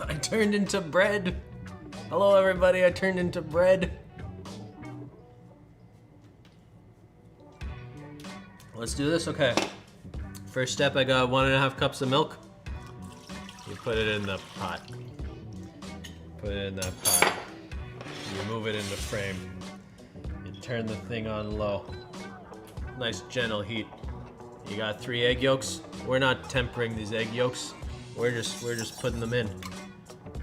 I turned into bread. Hello, everybody. I turned into bread. Let's do this. Okay. First step, I got 1.5 cups of milk. You put it in the pot. Put it in that pot. You move it into frame. You turn the thing on low. Nice gentle heat. You got 3 egg yolks. We're not tempering these egg yolks. We're just putting them in.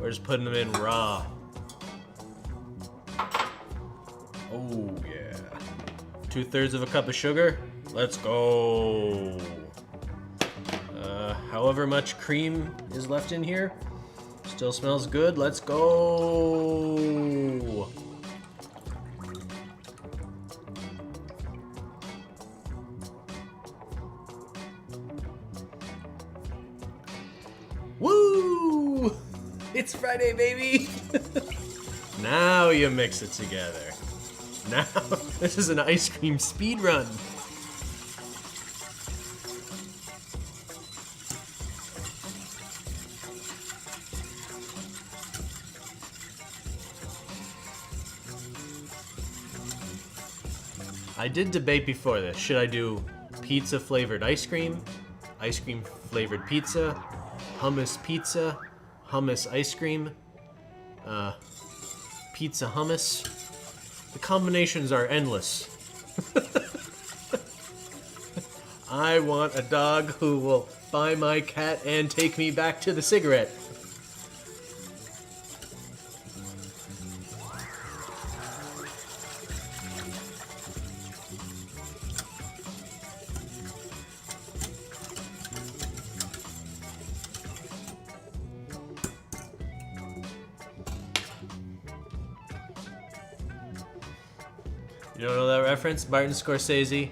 We're just putting them in raw. Oh yeah. 2/3 of a cup of sugar. Let's go. However much cream is left in here. Still smells good. Let's go. Woo! It's Friday, baby! Now you mix it together. Now, this is an ice cream speed run. I did debate before this. Should I do pizza flavored ice cream flavored pizza, hummus ice cream, pizza hummus? The combinations are endless. I want a dog who will buy my cat and take me back to the cigarette. You don't know that reference? Martin Scorsese,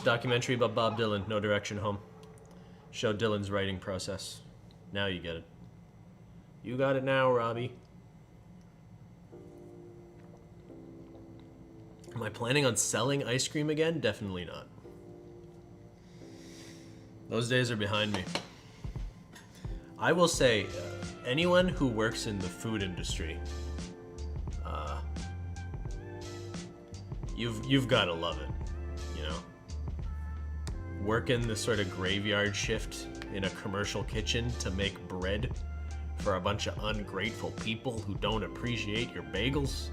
documentary about Bob Dylan, No Direction Home. Showed Dylan's writing process. Now you get it. You got it now, Robbie. Am I planning on selling ice cream again? Definitely not. Those days are behind me. I will say, anyone who works in the food industry, you've got to love it, you know. Working the sort of graveyard shift in a commercial kitchen to make bread for a bunch of ungrateful people who don't appreciate your bagels.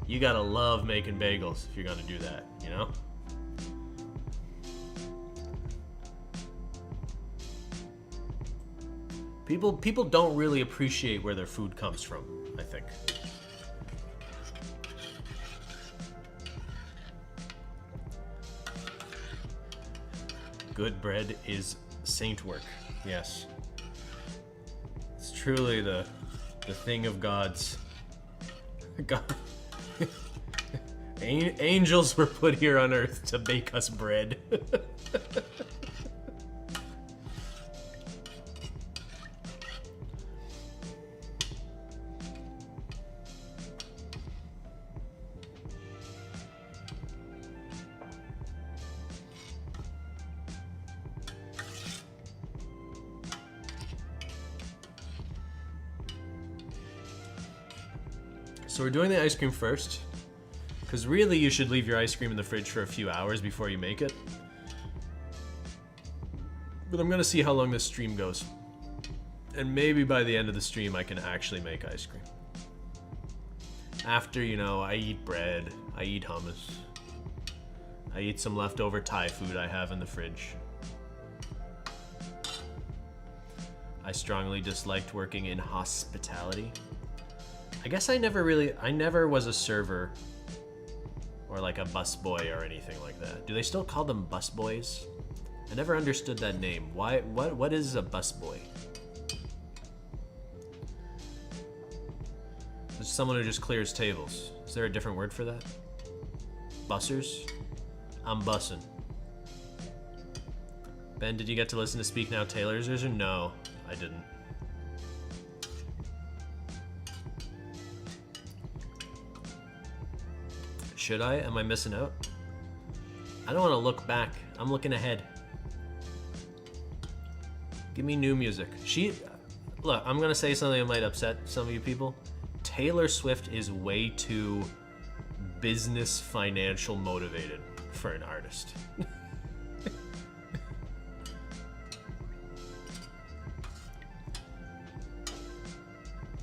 You gotta love making bagels if you're gonna do that, you know? People don't really appreciate where their food comes from, I think. Good bread is saint work, yes. It's truly the thing of gods. God. Angels were put here on earth to bake us bread. So we're doing the ice cream first, because really you should leave your ice cream in the fridge for a few hours before you make it. But I'm gonna see how long this stream goes. And maybe by the end of the stream I can actually make ice cream. After, you know, I eat bread, I eat hummus, I eat some leftover Thai food I have in the fridge. I strongly disliked working in hospitality. I guess I never was a server or like a busboy or anything like that. Do they still call them busboys? I never understood that name. What is a busboy? It's someone who just clears tables. Is there a different word for that? Bussers? I'm bussin'. Ben, did you get to listen to Speak Now Taylor's version? No, I didn't. Should I? Am I missing out? I don't want to look back. I'm looking ahead. Give me new music. Look, I'm gonna say something that might upset some of you people. Taylor Swift is way too business financial motivated for an artist.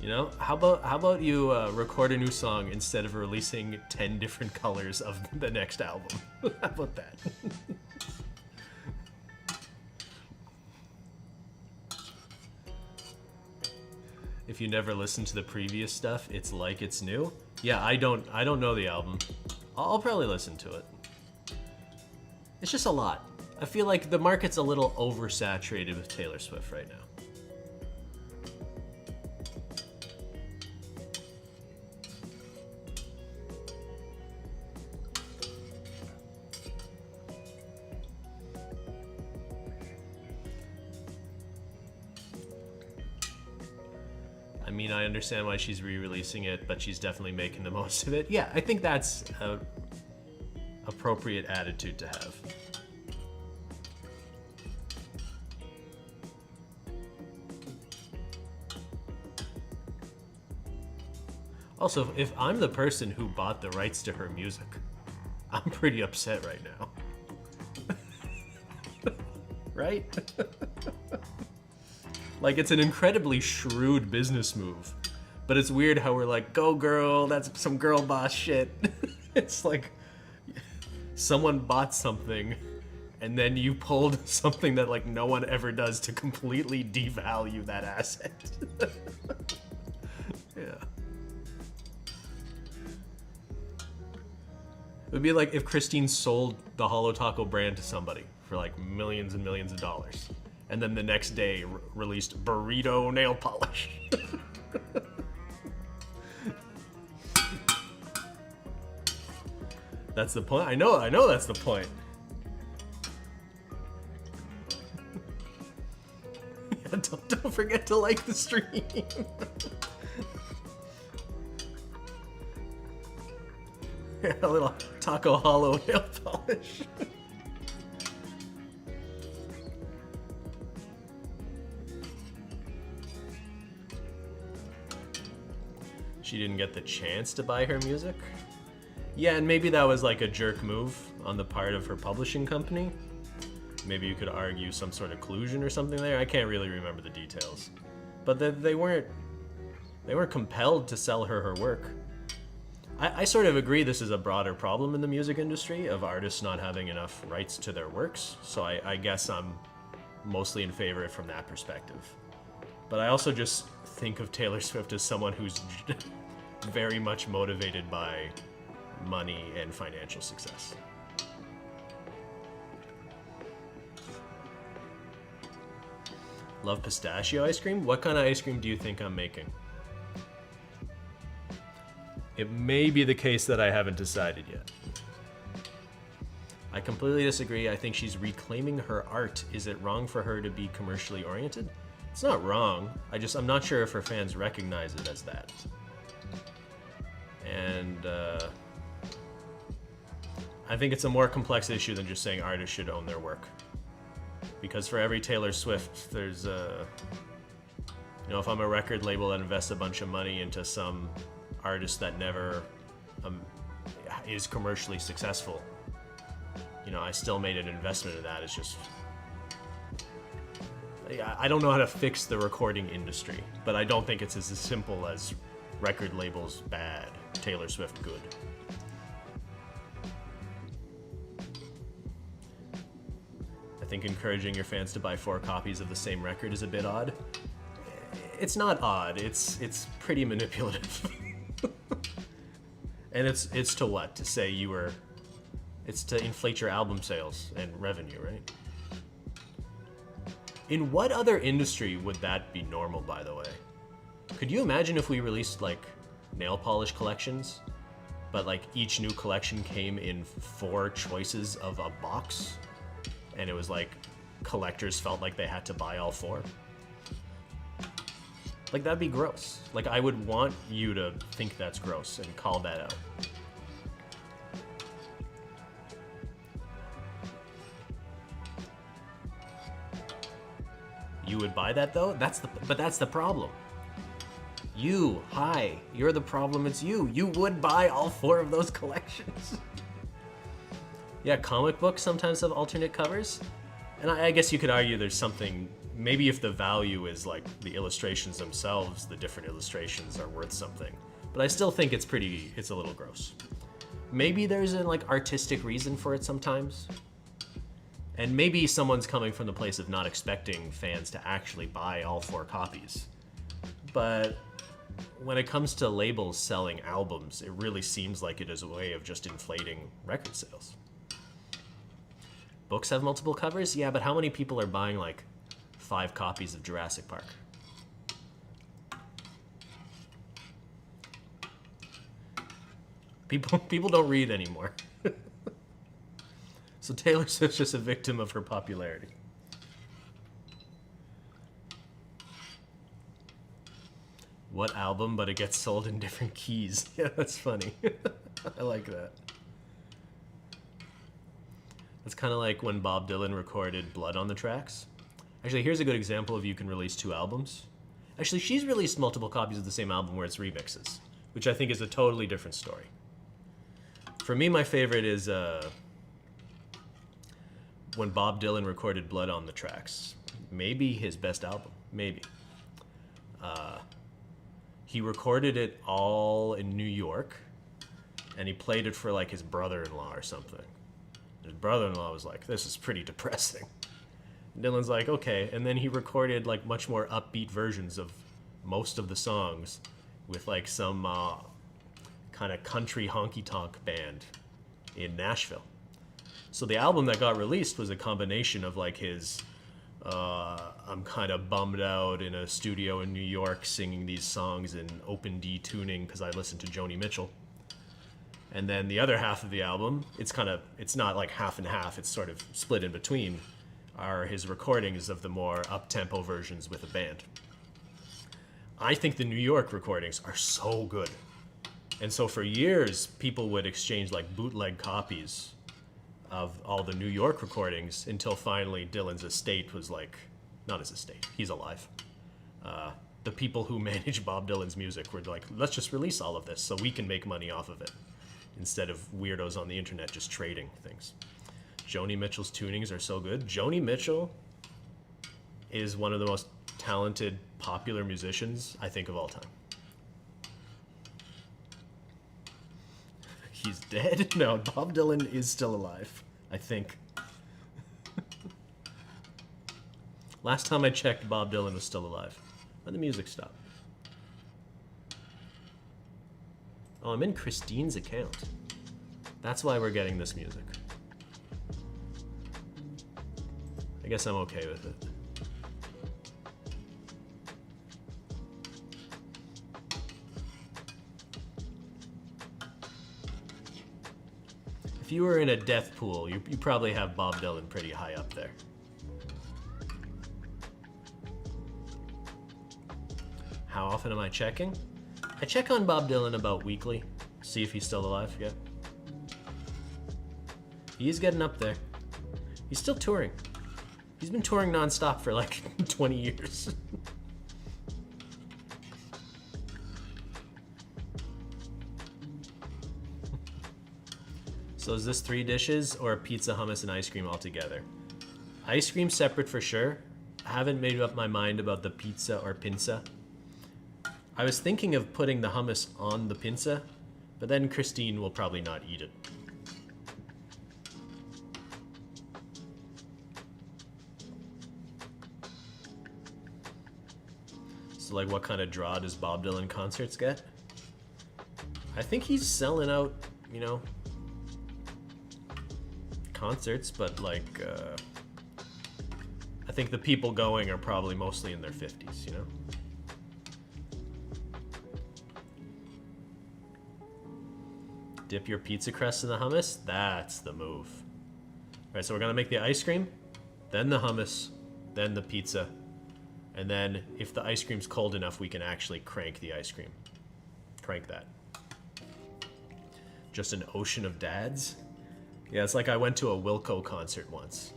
You know, how about you record a new song instead of releasing 10 different colors of the next album? How about that? If you never listened to the previous stuff, it's like it's new. Yeah, I don't know the album. I'll probably listen to it. It's just a lot. I feel like the market's a little oversaturated with Taylor Swift right now. I mean, I understand why she's re-releasing it, but she's definitely making the most of it. Yeah, I think that's an appropriate attitude to have. Also, if I'm the person who bought the rights to her music, I'm pretty upset right now. Right? Like, it's an incredibly shrewd business move. But it's weird how we're like, go girl, that's some girl boss shit. It's like, someone bought something, and then you pulled something that like no one ever does to completely devalue that asset. Yeah. It would be like if Christine sold the Holo Taco brand to somebody for like millions and millions of dollars, and then the next day released burrito nail polish. That's the point. I know that's the point. Yeah, don't forget to like the stream. Yeah, a little taco hollow nail polish. She didn't get the chance to buy her music? Yeah, and maybe that was like a jerk move on the part of her publishing company. Maybe you could argue some sort of collusion or something there. I can't really remember the details. But they weren't compelled to sell her work. I sort of agree this is a broader problem in the music industry of artists not having enough rights to their works. So I guess I'm mostly in favor of it from that perspective. But I also just think of Taylor Swift as someone who's very much motivated by money and financial success. Love pistachio ice cream? What kind of ice cream do you think I'm making? It may be the case that I haven't decided yet. I completely disagree. I think she's reclaiming her art. Is it wrong for her to be commercially oriented? It's not wrong. I'm not sure if her fans recognize it as that. And I think it's a more complex issue than just saying artists should own their work. Because for every Taylor Swift, there's if I'm a record label that invests a bunch of money into some artist that never is commercially successful, I still made an investment in that. It's just, I don't know how to fix the recording industry, but I don't think it's as simple as record labels bad, Taylor Swift good. I think encouraging your fans to buy 4 copies of the same record is a bit odd. It's not odd, it's pretty manipulative. And it's to what? To say it's to inflate your album sales and revenue, right? In what other industry would that be normal, by the way? Could you imagine if we released like nail polish collections, but like each new collection came in 4 choices of a box, and it was like collectors felt like they had to buy all 4? Like, that'd be gross. Like, I would want you to think that's gross and call that out. You would buy that though? But that's the problem. You're the problem, it's you. You would buy all 4 of those collections. Yeah, comic books sometimes have alternate covers. And I guess you could argue there's something, maybe if the value is like the illustrations themselves, the different illustrations are worth something. But I still think it's a little gross. Maybe there's an like artistic reason for it sometimes. And maybe someone's coming from the place of not expecting fans to actually buy all 4 copies. But when it comes to labels selling albums, it really seems like it is a way of just inflating record sales. Books have multiple covers? Yeah, but how many people are buying like 5 copies of Jurassic Park? People don't read anymore. So Taylor Swift's just a victim of her popularity. What album, but it gets sold in different keys. Yeah, that's funny. I like that. It's kind of like when Bob Dylan recorded Blood on the Tracks. Actually, here's a good example of you can release 2 albums. Actually, she's released multiple copies of the same album where it's remixes, which I think is a totally different story. For me, my favorite is when Bob Dylan recorded Blood on the Tracks. Maybe his best album. Maybe. He recorded it all in New York, and he played it for like his brother-in-law or something. His brother-in-law was like, "This is pretty depressing." And Dylan's like, "Okay," and then he recorded like much more upbeat versions of most of the songs with like some kind of country honky-tonk band in Nashville. So the album that got released was a combination of like his I'm kind of bummed out in a studio in New York singing these songs in open D tuning because I listened to Joni Mitchell. And then the other half of the album, it's not like half and half, it's sort of split in between, are his recordings of the more up-tempo versions with a band. I think the New York recordings are so good. And so for years, people would exchange like bootleg copies of all the New York recordings until finally Dylan's estate was like, not his estate, he's alive. The people who manage Bob Dylan's music were like, let's just release all of this so we can make money off of it, instead of weirdos on the internet just trading things. Joni Mitchell's tunings are so good. Joni Mitchell is one of the most talented, popular musicians, I think, of all time. He's dead? No, Bob Dylan is still alive, I think. Last time I checked, Bob Dylan was still alive. When the music stopped. Oh, I'm in Christine's account. That's why we're getting this music. I guess I'm okay with it. If you were in a death pool, you probably have Bob Dylan pretty high up there. How often am I checking? I check on Bob Dylan about weekly, see if he's still alive yet. He's getting up there. He's still touring. He's been touring nonstop for like 20 years. So is this 3 dishes or pizza, hummus, and ice cream all together? Ice cream separate for sure. I haven't made up my mind about the pizza or pinza. I was thinking of putting the hummus on the pinza, but then Christine will probably not eat it. So like, what kind of draw does Bob Dylan concerts get? I think he's selling out, you know, concerts, but like, I think the people going are probably mostly in their 50s, you know? Dip your pizza crust in the hummus? That's the move. All right, so we're gonna make the ice cream, then the hummus, then the pizza, and then if the ice cream's cold enough, we can actually crank the ice cream. Crank that. Just an ocean of dads? Yeah, it's like I went to a Wilco concert once.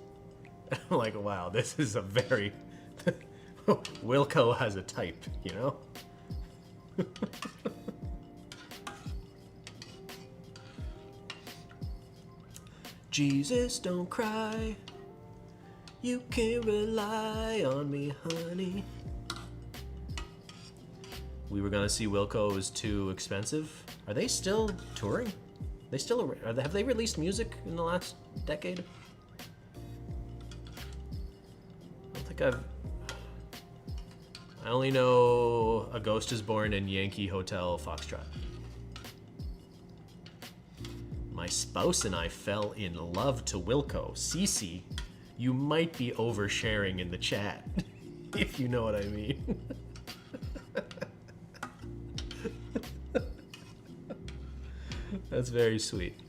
I'm like, wow, this is a very... Wilco has a type, you know? Jesus, don't cry. You can rely on me, honey. We were gonna see Wilco. It was too expensive. Are they still touring? They still have they released music in the last decade? I don't think I only know A Ghost Is Born and Yankee Hotel Foxtrot. My spouse and I fell in love to Wilco. Cece, you might be oversharing in the chat, if you know what I mean. That's very sweet.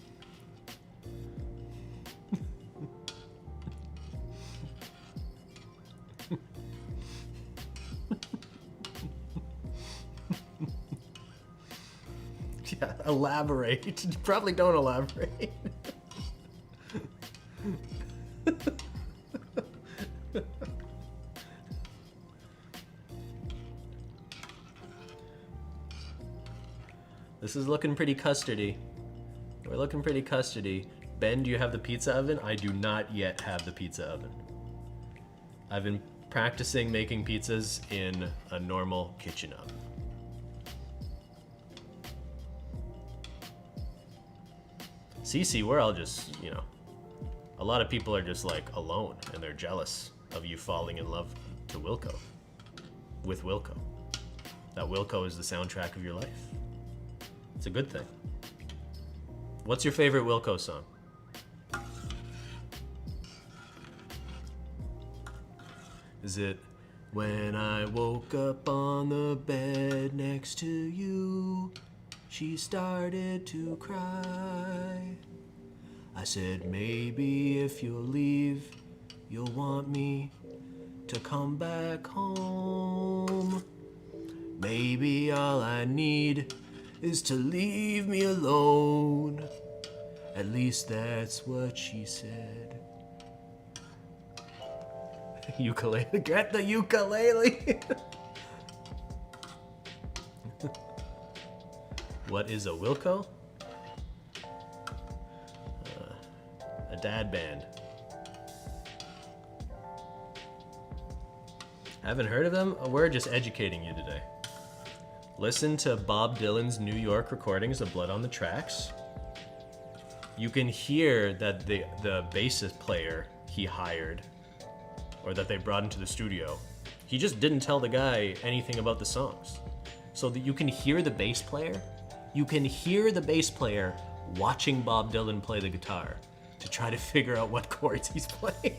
Yeah, elaborate. Probably don't elaborate. This is looking pretty custardy. We're looking pretty custardy. Ben, do you have the pizza oven? I do not yet have the pizza oven. I've been practicing making pizzas in a normal kitchen oven. Cece, we're all just, you know, a lot of people are just like alone and they're jealous of you falling in love to Wilco. With Wilco. That Wilco is the soundtrack of your life. It's a good thing. What's your favorite Wilco song? Is it when I woke up on the bed next to you, she started to cry. I said, maybe if you'll leave, you'll want me to come back home. Maybe all I need is to leave me alone. At least that's what she said. Ukulele, get the ukulele! What is a Wilco? A dad band. Haven't heard of them? We're just educating you today. Listen to Bob Dylan's New York recordings of Blood on the Tracks. You can hear that the bassist player he hired, or that they brought into the studio, he just didn't tell the guy anything about the songs. So that you can hear the bass player. You can hear the bass player watching Bob Dylan play the guitar to try to figure out what chords he's playing.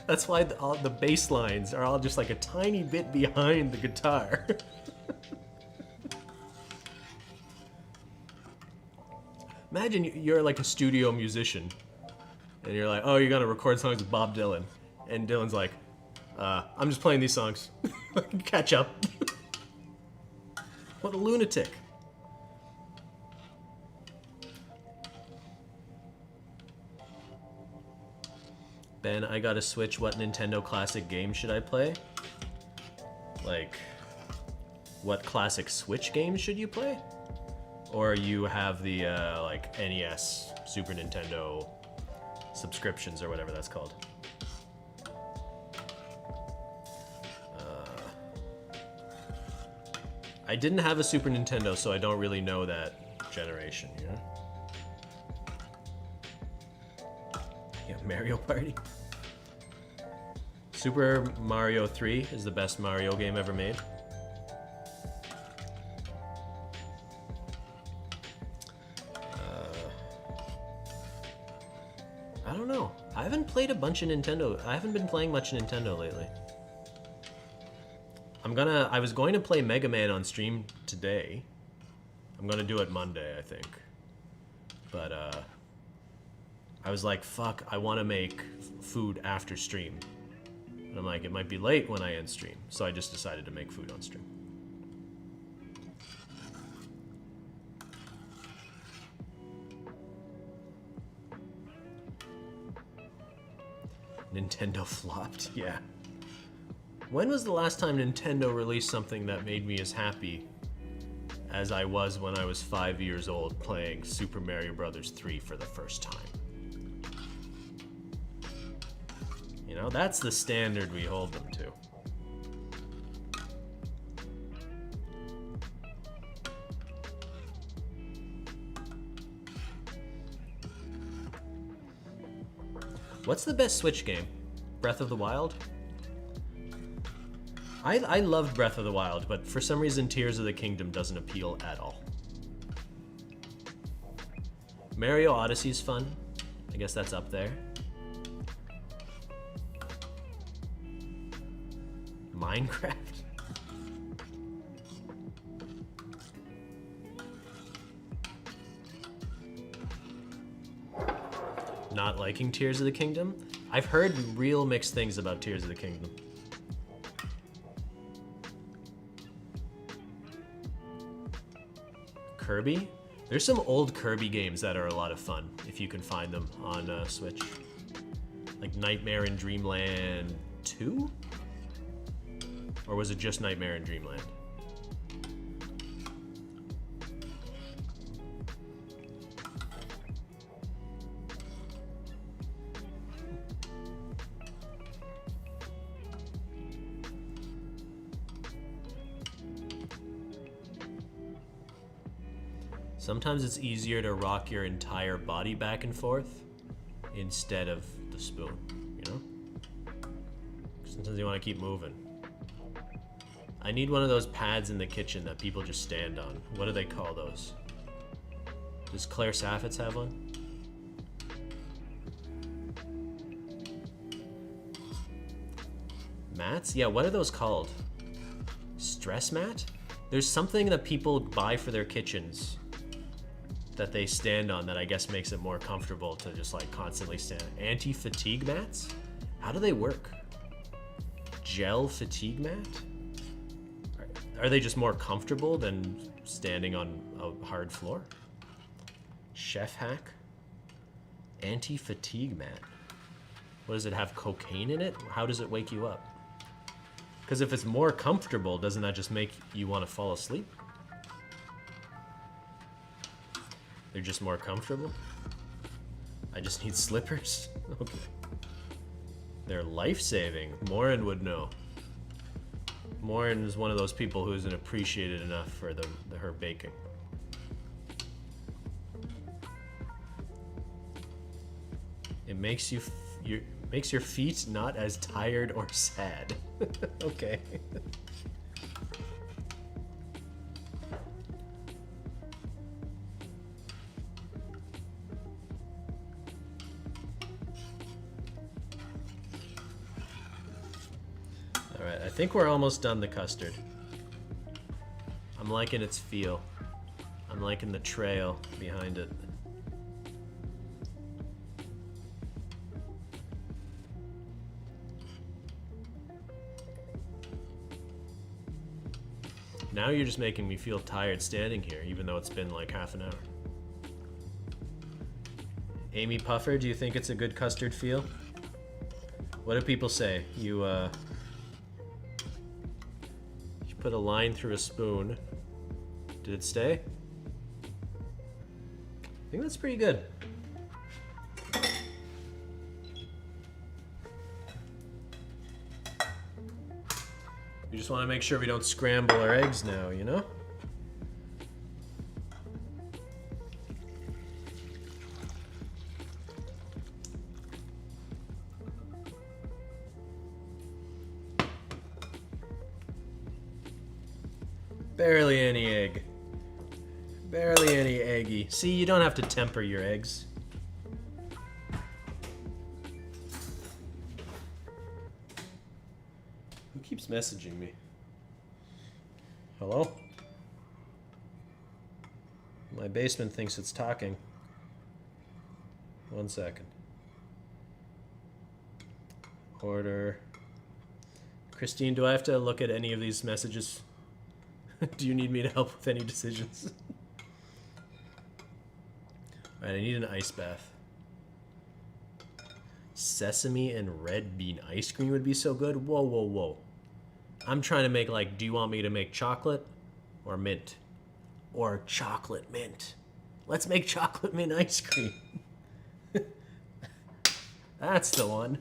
That's why all the bass lines are all just like a tiny bit behind the guitar. Imagine you're like a studio musician and you're like, oh, you're gonna record songs with Bob Dylan. And Dylan's like, I'm just playing these songs. Catch up. What a lunatic. Ben, I got a Switch. What Nintendo classic game should I play? Like, what classic Switch games should you play? Or you have the like NES, Super Nintendo subscriptions or whatever that's called. I didn't have a Super Nintendo, so I don't really know that generation, yeah? Yeah, Mario Party. Super Mario 3 is the best Mario game ever made. I don't know. I haven't played a bunch of Nintendo. I haven't been playing much Nintendo lately. I was going to play Mega Man on stream today. I'm gonna do it Monday, I think. But I was like, fuck, I want to make food after stream. And I'm like, it might be late when I end stream. So I just decided to make food on stream. Nintendo flopped, yeah. When was the last time Nintendo released something that made me as happy as I was when I was 5 years old playing Super Mario Bros. 3 for the first time? You know, that's the standard we hold them to. What's the best Switch game? Breath of the Wild? I loved Breath of the Wild, but for some reason Tears of the Kingdom doesn't appeal at all. Mario Odyssey's fun. I guess that's up there. Minecraft? Not liking Tears of the Kingdom? I've heard real mixed things about Tears of the Kingdom. Kirby? There's some old Kirby games that are a lot of fun, if you can find them on Switch. Like Nightmare in Dreamland 2? Or was it just Nightmare in Dreamland? Sometimes it's easier to rock your entire body back and forth instead of the spoon, you know? Sometimes you want to keep moving. I need one of those pads in the kitchen that people just stand on. What do they call those? Does Claire Saffitz have one? Mats? Yeah, what are those called? Stress mat? There's something that people buy for their kitchens that they stand on that I guess makes it more comfortable to just like constantly stand. Anti-fatigue mats? How do they work? Gel fatigue mat? Are they just more comfortable than standing on a hard floor? Chef hack? Anti-fatigue mat. What does it have, cocaine in it? How does it wake you up? Because if it's more comfortable, doesn't that just make you want to fall asleep? They're just more comfortable? I just need slippers? Okay. They're life-saving. Morin would know. Morin is one of those people who isn't appreciated enough for her baking. It makes makes your feet not as tired or sad. Okay. Alright, I think we're almost done the custard. I'm liking its feel. I'm liking the trail behind it. Now you're just making me feel tired standing here, even though it's been like half an hour. Amy Puffer, do you think it's a good custard feel? What do people say? You put a line through a spoon. Did it stay? I think that's pretty good. We just want to make sure we don't scramble our eggs now, you know? Barely any egg. Barely any eggy. See, you don't have to temper your eggs. Who keeps messaging me? Hello? My basement thinks it's talking. 1 second. Order. Christine, do I have to look at any of these messages? Do you need me to help with any decisions? Alright, I need an ice bath. Sesame and red bean ice cream would be so good. Whoa, whoa, whoa. I'm trying to make like, do you want me to make chocolate or mint? Or chocolate mint? Let's make chocolate mint ice cream. That's the one.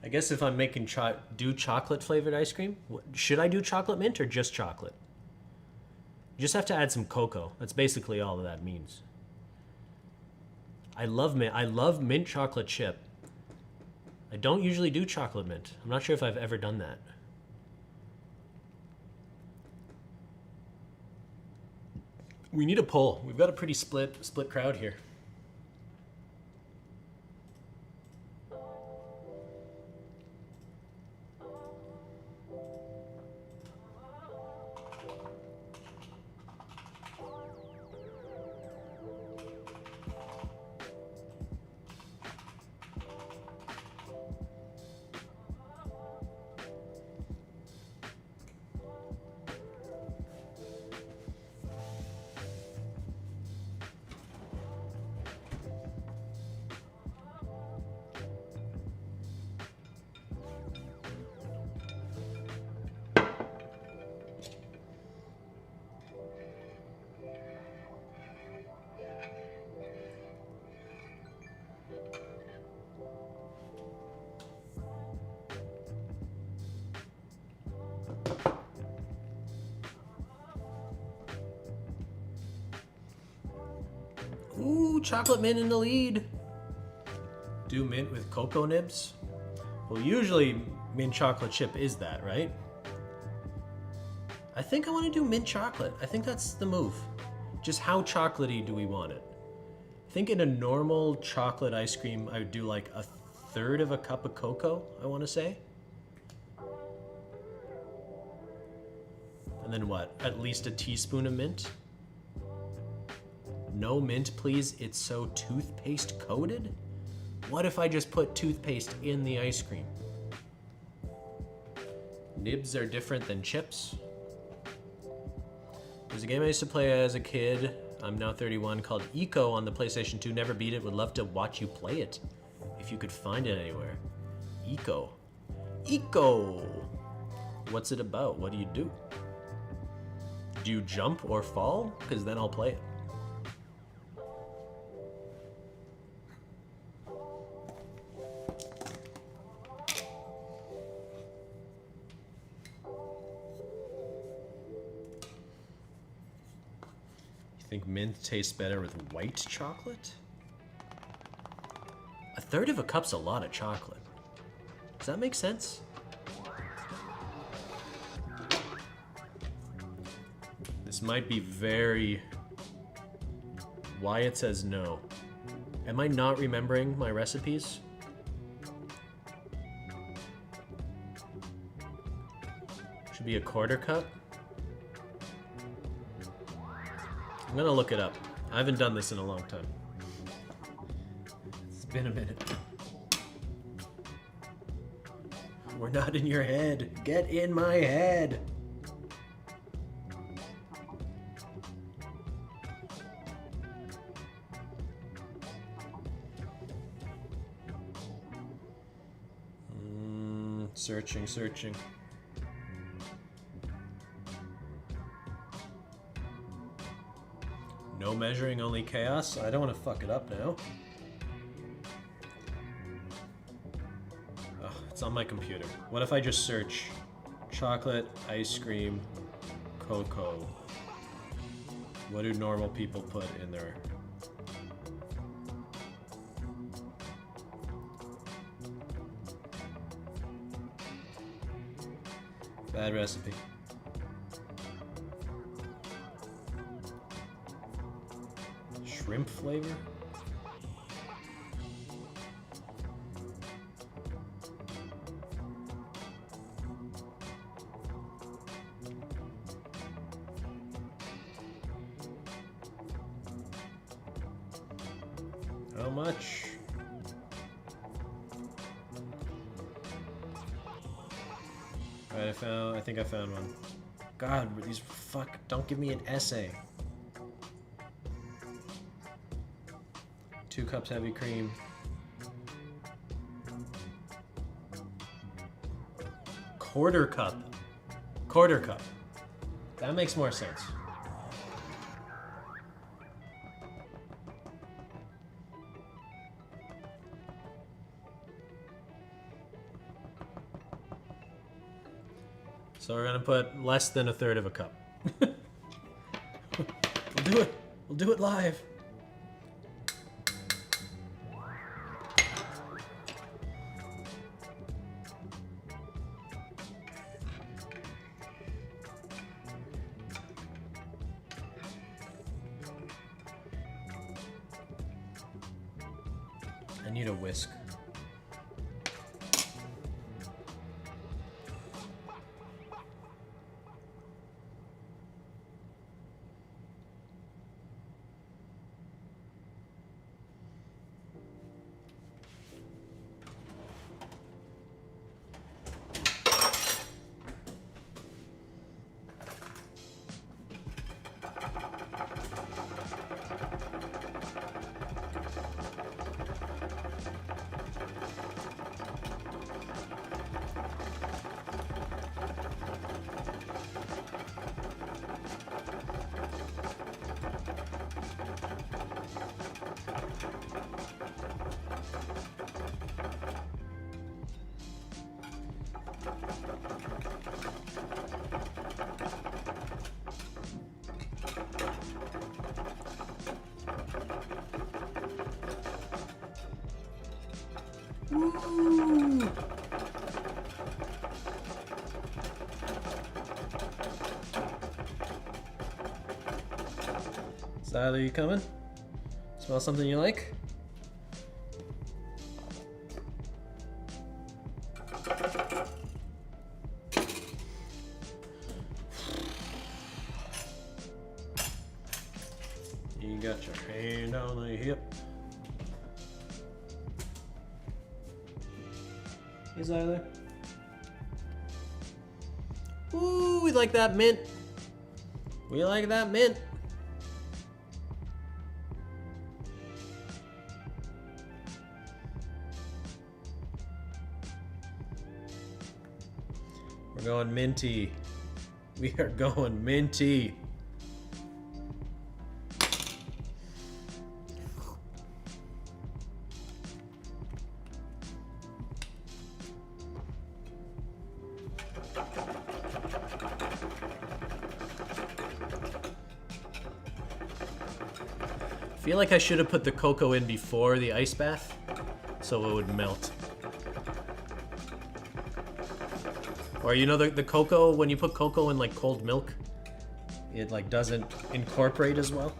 I guess if I'm making do chocolate flavored ice cream, should I do chocolate mint or just chocolate? You just have to add some cocoa. That's basically all that means. I love mint. I love mint chocolate chip. I don't usually do chocolate mint. I'm not sure if I've ever done that. We need a poll. We've got a pretty split crowd here. Ooh, chocolate mint in the lead. Do mint with cocoa nibs? Well, usually mint chocolate chip is that, right? I think I want to do mint chocolate. I think that's the move. Just how chocolatey do we want it? I think in a normal chocolate ice cream, I would do like 1/3 of a cup of cocoa, I want to say. And then what? At least a teaspoon of mint? No mint, please. It's so toothpaste coated? What if I just put toothpaste in the ice cream? Nibs are different than chips. There's a game I used to play as a kid. I'm now 31, called Eco on the PlayStation 2. Never beat it. Would love to watch you play it if you could find it anywhere. Eco. Eco! What's it about? What do you do? Do you jump or fall? Because then I'll play it. Think mint tastes better with white chocolate? 1/3 of a cup's a lot of chocolate. Does that make sense? This might be very... Wyatt says no. Am I not remembering my recipes? Should be a 1/4 cup. I'm gonna look it up. I haven't done this in a long time. It's been a minute. We're not in your head. Get in my head. Searching. No measuring, only chaos. I don't want to fuck it up now. Oh, it's on my computer. What if I just search chocolate, ice cream, cocoa? What do normal people put in their... Bad recipe. Shrimp flavor? How much? Alright, I think I found one. God, these fuck, don't give me an essay. 2 cups heavy cream. Quarter cup. Quarter cup. That makes more sense. So we're gonna put less than 1/3 of a cup. We'll do it. We'll do it live. I need a whisk. Woo! Tyler, you coming? Smell something you like? You got your hand on the hip. Hey, Zyler. Ooh, we like that mint. We like that mint. We're going minty. We are going minty. I feel like I should have put the cocoa in before the ice bath so it would melt. Or you know the cocoa, when you put cocoa in like cold milk, it like doesn't incorporate as well.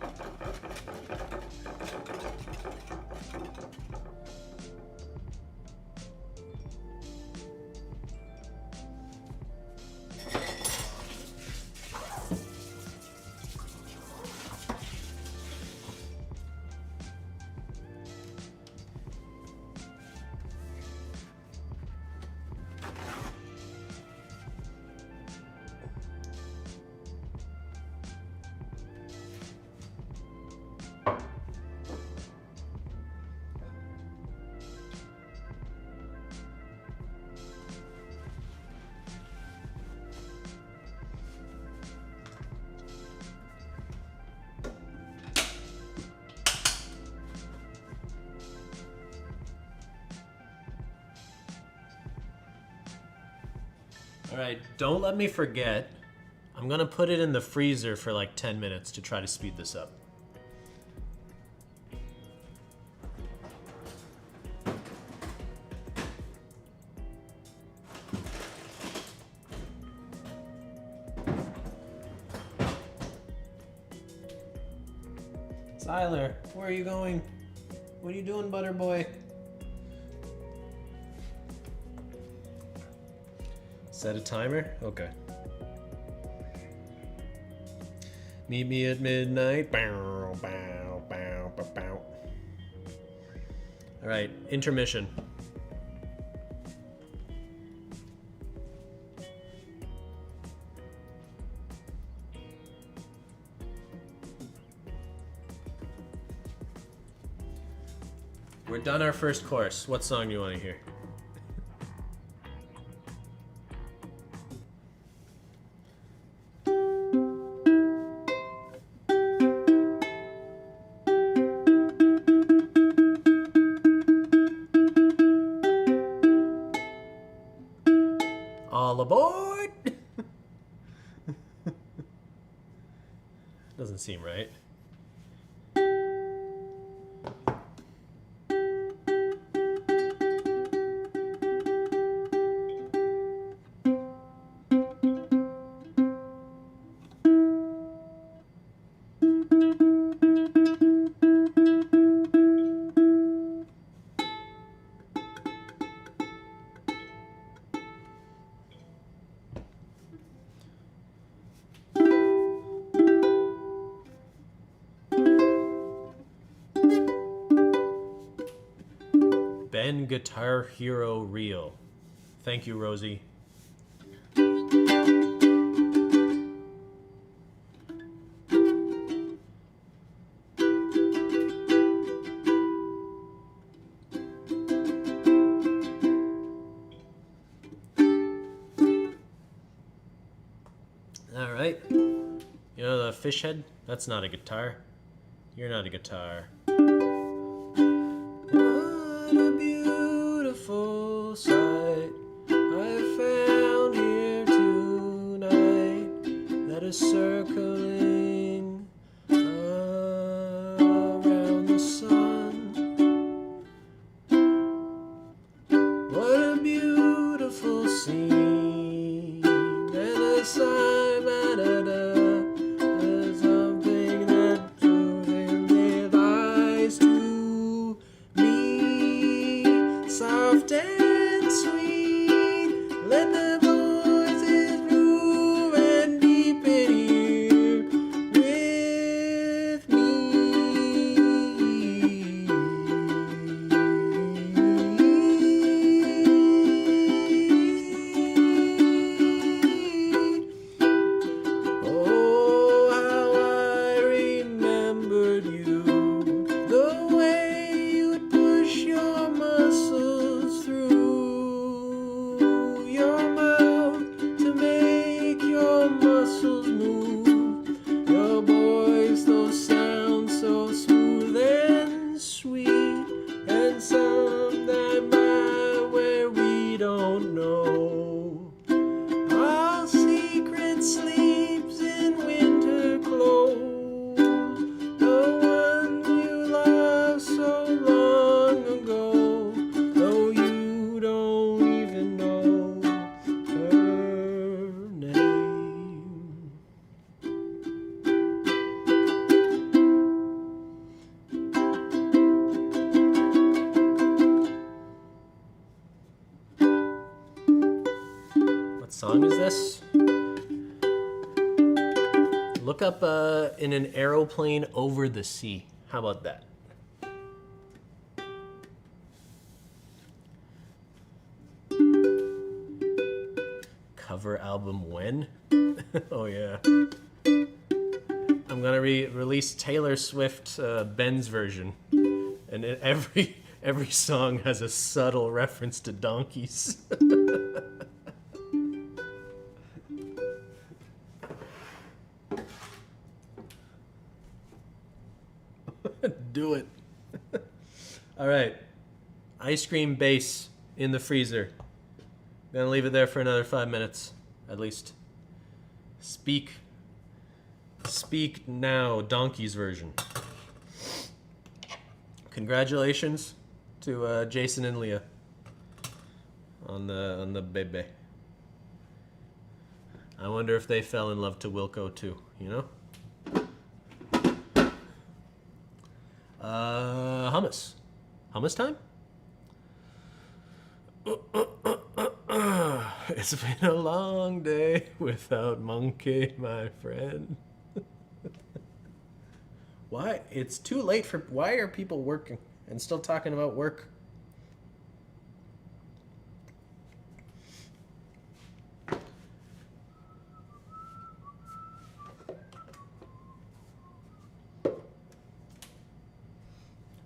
All right, don't let me forget. I'm gonna put it in the freezer for like 10 minutes to try to speed this up. Tyler, where are you going? What are you doing, butter boy? Set a timer? Okay. Meet me at midnight. Bow, bow, bow, bow, bow. All right, intermission. We're done our first course. What song do you want to hear? All aboard! Doesn't seem right. Ben Guitar Hero Reel. Thank you, Rosie. All right. You know the fish head? That's not a guitar. You're not a guitar. What a beautiful sight I found here tonight that is circling around the sun. What a beautiful scene, and a sign something that their eyes to me, soft and sweet. Let the voices move and deepen here with me. Oh, how I remembered you, the way you'd push your muscles through your mouth to make your muscles move. Your voice, those sounds so smooth and sweet, and some that by where we don't know. Our secret sleeps in winter clothes, the one you loved so long ago, though you don't even know her name. What song is this? Look up in an aeroplane over the sea. How about that? Cover album when? Oh yeah. I'm gonna release Taylor Swift Ben's version, and every song has a subtle reference to donkeys. Do it. All right. Ice cream base in the freezer. Gonna leave it there for another 5 minutes, at least. Speak now, Donkey's version. Congratulations to Jason and Leah on the bebe. I wonder if they fell in love to Wilco too, you know? Hummus. Hummus time? It's been a long day without Monkey, my friend. Why? It's too late for... Why are people working and still talking about work?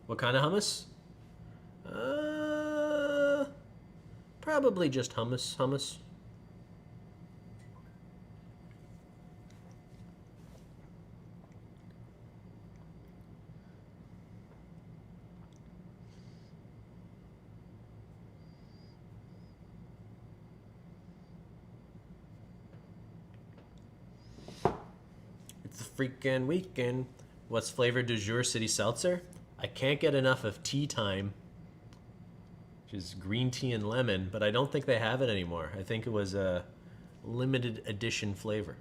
What kind of hummus? Probably just hummus. It's the freaking weekend. What's flavor du jour city seltzer? I can't get enough of tea time, which is green tea and lemon, but I don't think they have it anymore. I think it was a limited edition flavor.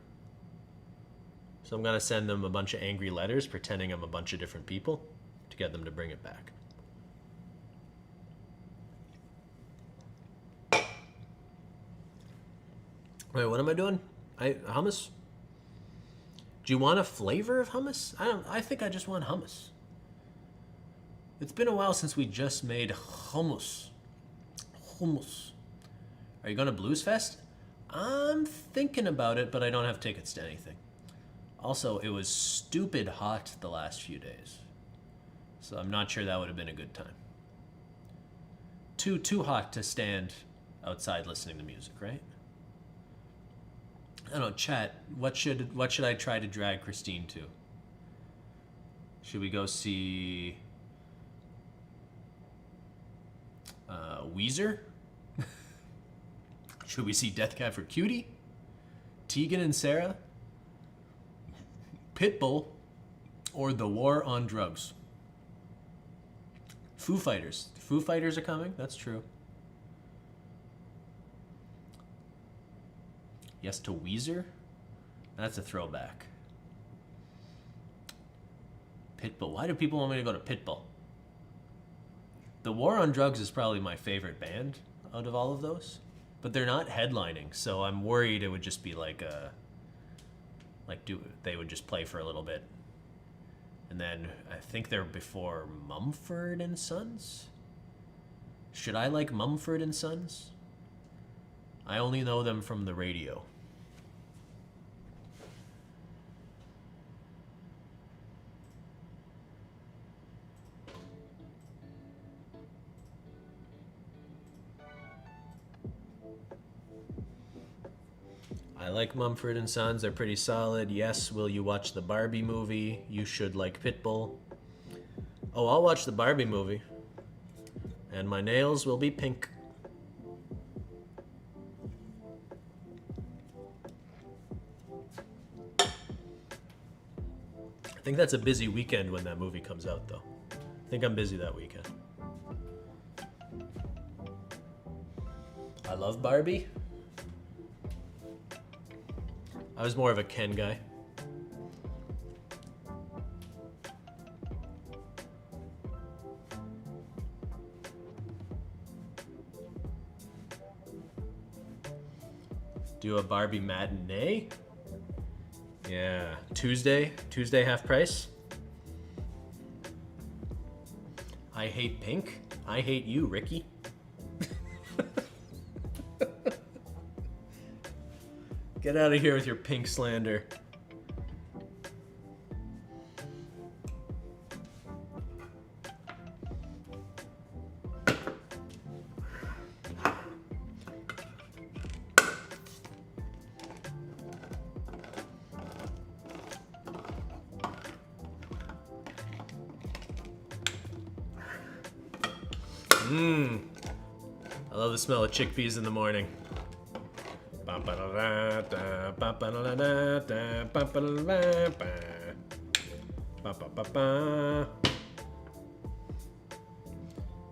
So I'm going to send them a bunch of angry letters pretending I'm a bunch of different people to get them to bring it back. Wait, what am I doing? Hummus? Do you want a flavor of hummus? I think I just want hummus. It's been a while since we just made hummus. Hummus. Are you going to Blues Fest? I'm thinking about it, but I don't have tickets to anything. Also, it was stupid hot the last few days. So I'm not sure that would have been a good time. Too hot to stand outside listening to music, right? I don't know, chat. What should I try to drag Christine to? Should we go see Weezer? Should we see Death Cab for Cutie? Tegan and Sarah? Pitbull? Or The War on Drugs? Foo Fighters. Foo Fighters are coming? That's true. Yes to Weezer? That's a throwback. Pitbull. Why do people want me to go to Pitbull? The War on Drugs is probably my favorite band out of all of those. But they're not headlining, so I'm worried it would just be like a... they would just play for a little bit. And then I think they're before Mumford and Sons? Should I like Mumford and Sons? I only know them from the radio. I like Mumford and Sons. They're pretty solid. Yes, will you watch the Barbie movie? You should like Pitbull. Oh, I'll watch the Barbie movie. And my nails will be pink. I think that's a busy weekend when that movie comes out, though. I think I'm busy that weekend. I love Barbie. I was more of a Ken guy. Do a Barbie matinee? Yeah. Tuesday half price. I hate pink. I hate you, Ricky. Get out of here with your pink slander. I love the smell of chickpeas in the morning.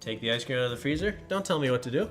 Take the ice cream out of the freezer? Don't tell me what to do.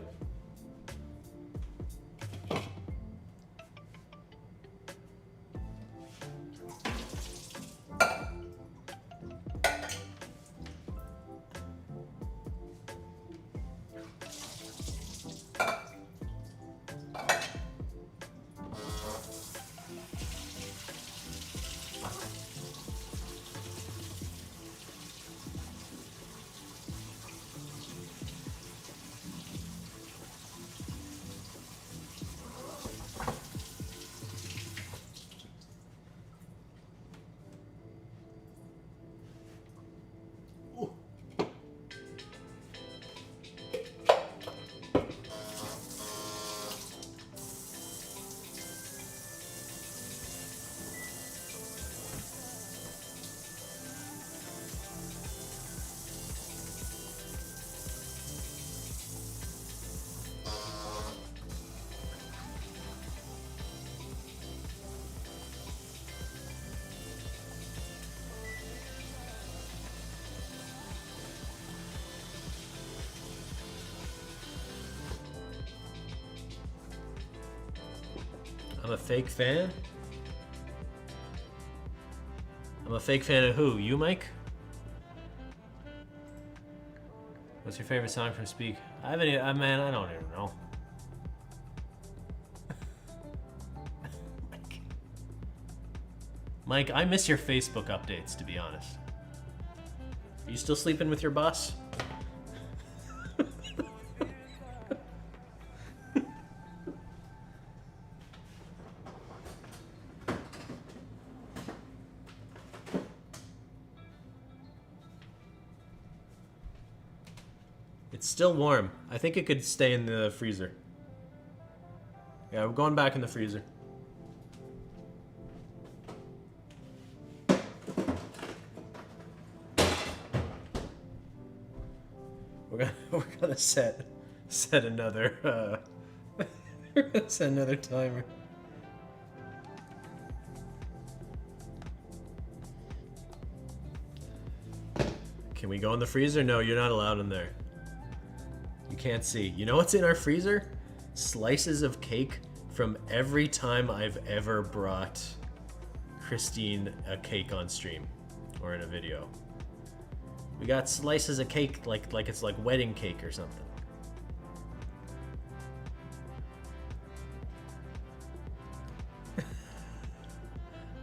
I'm a fake fan? I'm a fake fan of who? You, Mike? What's your favorite song from Speak? I haven't even, man, I don't even know. Mike, I miss your Facebook updates, to be honest. Are you still sleeping with your boss? It's still warm. I think it could stay in the freezer. Yeah, we're going back in the freezer. We're gonna set another we're gonna set another timer. Can we go in the freezer? No, you're not allowed in there. You can't see. You know what's in our freezer? Slices of cake from every time I've ever brought Christine a cake on stream or in a video. We got slices of cake like it's like wedding cake or something.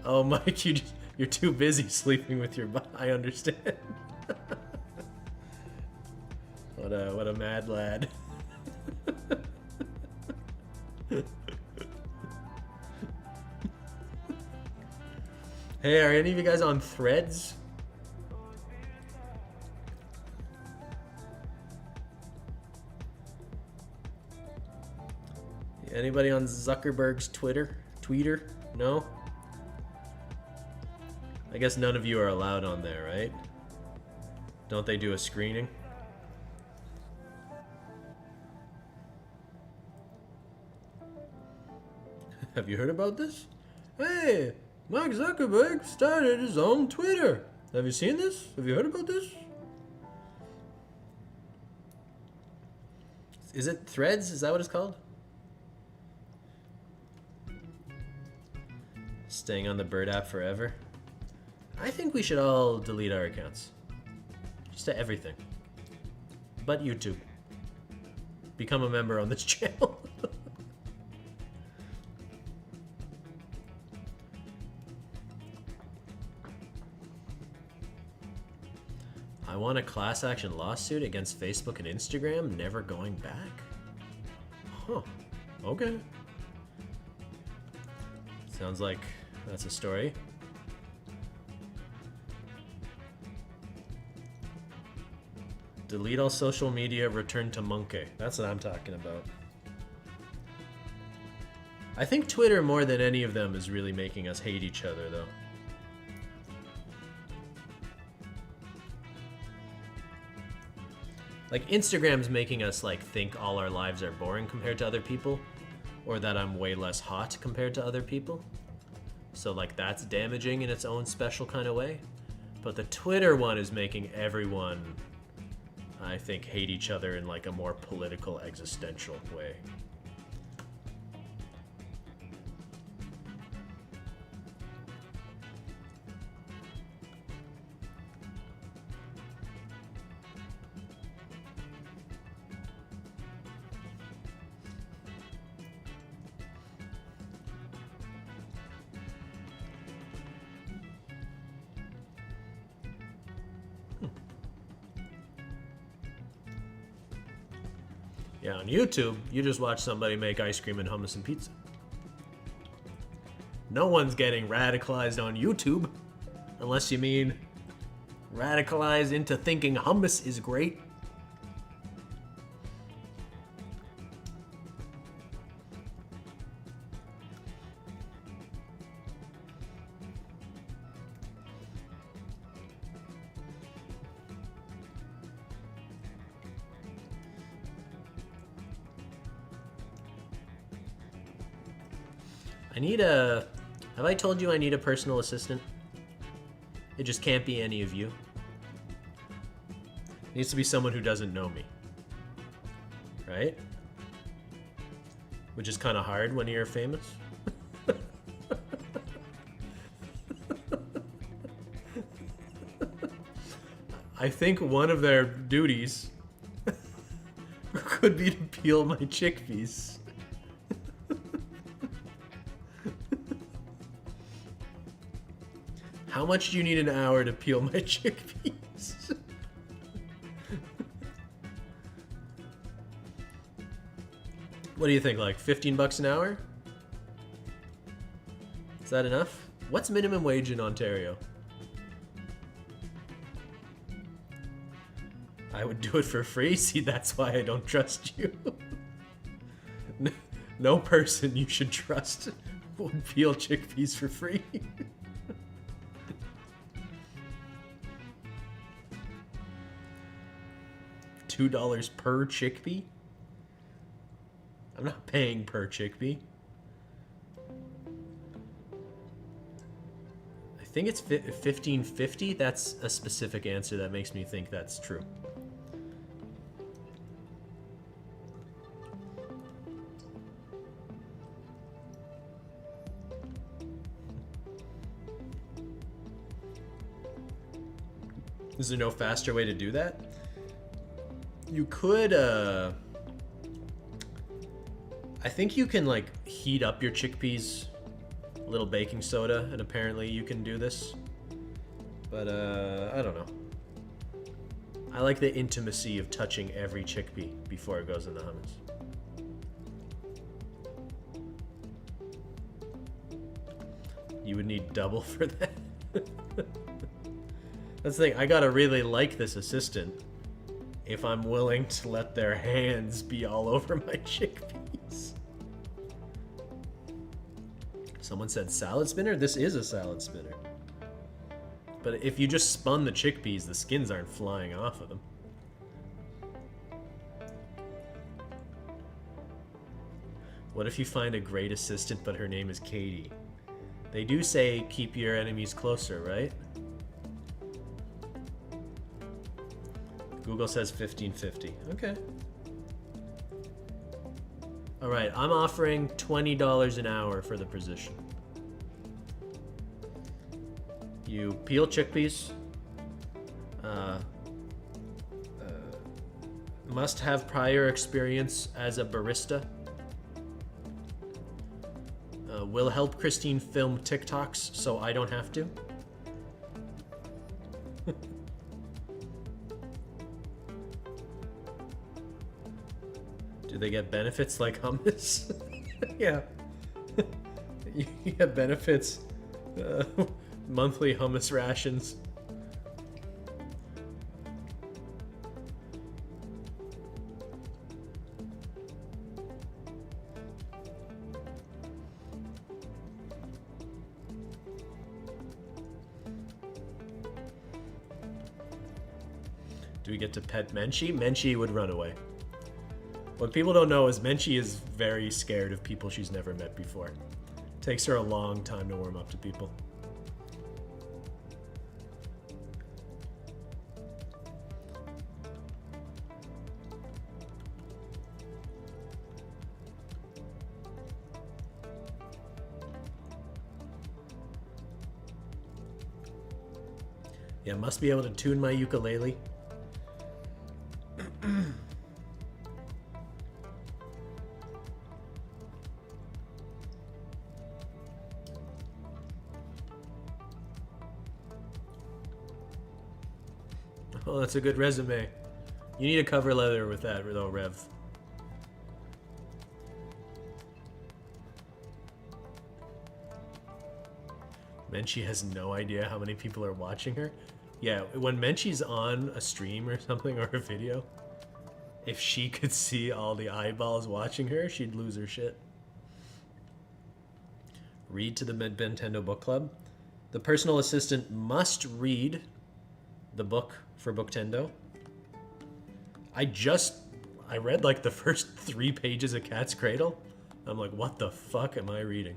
Oh, Mike, you're too busy sleeping with your I understand. What a mad lad. Hey, are any of you guys on Threads? Anybody on Zuckerberg's Tweeter? No? I guess none of you are allowed on there, right? Don't they do a screening? Have you heard about this? Hey, Mark Zuckerberg started his own Twitter. Have you seen this? Have you heard about this? Is it Threads? Is that what it's called? Staying on the Bird app forever? I think we should all delete our accounts. Just to everything. But YouTube. Become a member on this channel. I want a class action lawsuit against Facebook and Instagram, never going back? Huh. Okay. Sounds like that's a story. Delete all social media, return to Monkey. That's what I'm talking about. I think Twitter, more than any of them, is really making us hate each other, though. Like, Instagram's making us, like, think all our lives are boring compared to other people, or that I'm way less hot compared to other people. So, like, that's damaging in its own special kind of way. But the Twitter one is making everyone, I think, hate each other in, like, a more political, existential way. Yeah, on YouTube, you just watch somebody make ice cream and hummus and pizza. No one's getting radicalized on YouTube, unless you mean radicalized into thinking hummus is great. I need a... Have I told you I need a personal assistant? It just can't be any of you. It needs to be someone who doesn't know me. Right? Which is kind of hard when you're famous. I think one of their duties could be to peel my chickpeas. How much do you need an hour to peel my chickpeas? What do you think, like 15 bucks an hour? Is that enough? What's minimum wage in Ontario? I would do it for free. See, that's why I don't trust you. No person you should trust would peel chickpeas for free. $2 per chickpea? I'm not paying per chickpea. I think it's $15.50. That's a specific answer that makes me think that's true. Is there no faster way to do that? You could, I think you can like heat up your chickpeas, a little baking soda, and apparently you can do this. But I don't know. I like the intimacy of touching every chickpea before it goes in the hummus. You would need double for that. That's the thing, I gotta really like this assistant if I'm willing to let their hands be all over my chickpeas. Someone said salad spinner? This is a salad spinner. But if you just spun the chickpeas, the skins aren't flying off of them. What if you find a great assistant but her name is Katie? They do say keep your enemies closer, right? Google says $15.50. Okay. All right, I'm offering $20 an hour for the position. You peel chickpeas. Must have prior experience as a barista. Will help Christine film TikToks so I don't have to. Do they get benefits like hummus? Yeah. You get benefits. Monthly hummus rations. Do we get to pet Menchie? Menchie would run away. What people don't know is Menchie is very scared of people she's never met before. It takes her a long time to warm up to people. Yeah, must be able to tune my ukulele. Oh, that's a good resume. You need a cover letter with that, though, Rev. Menchie has no idea how many people are watching her. Yeah, when Menchie's on a stream or something, or a video, if she could see all the eyeballs watching her, she'd lose her shit. Read to the Nintendo Book Club. The personal assistant must read the book for Booktendo. I read like the first 3 pages of Cat's Cradle. I'm like, what the fuck am I reading?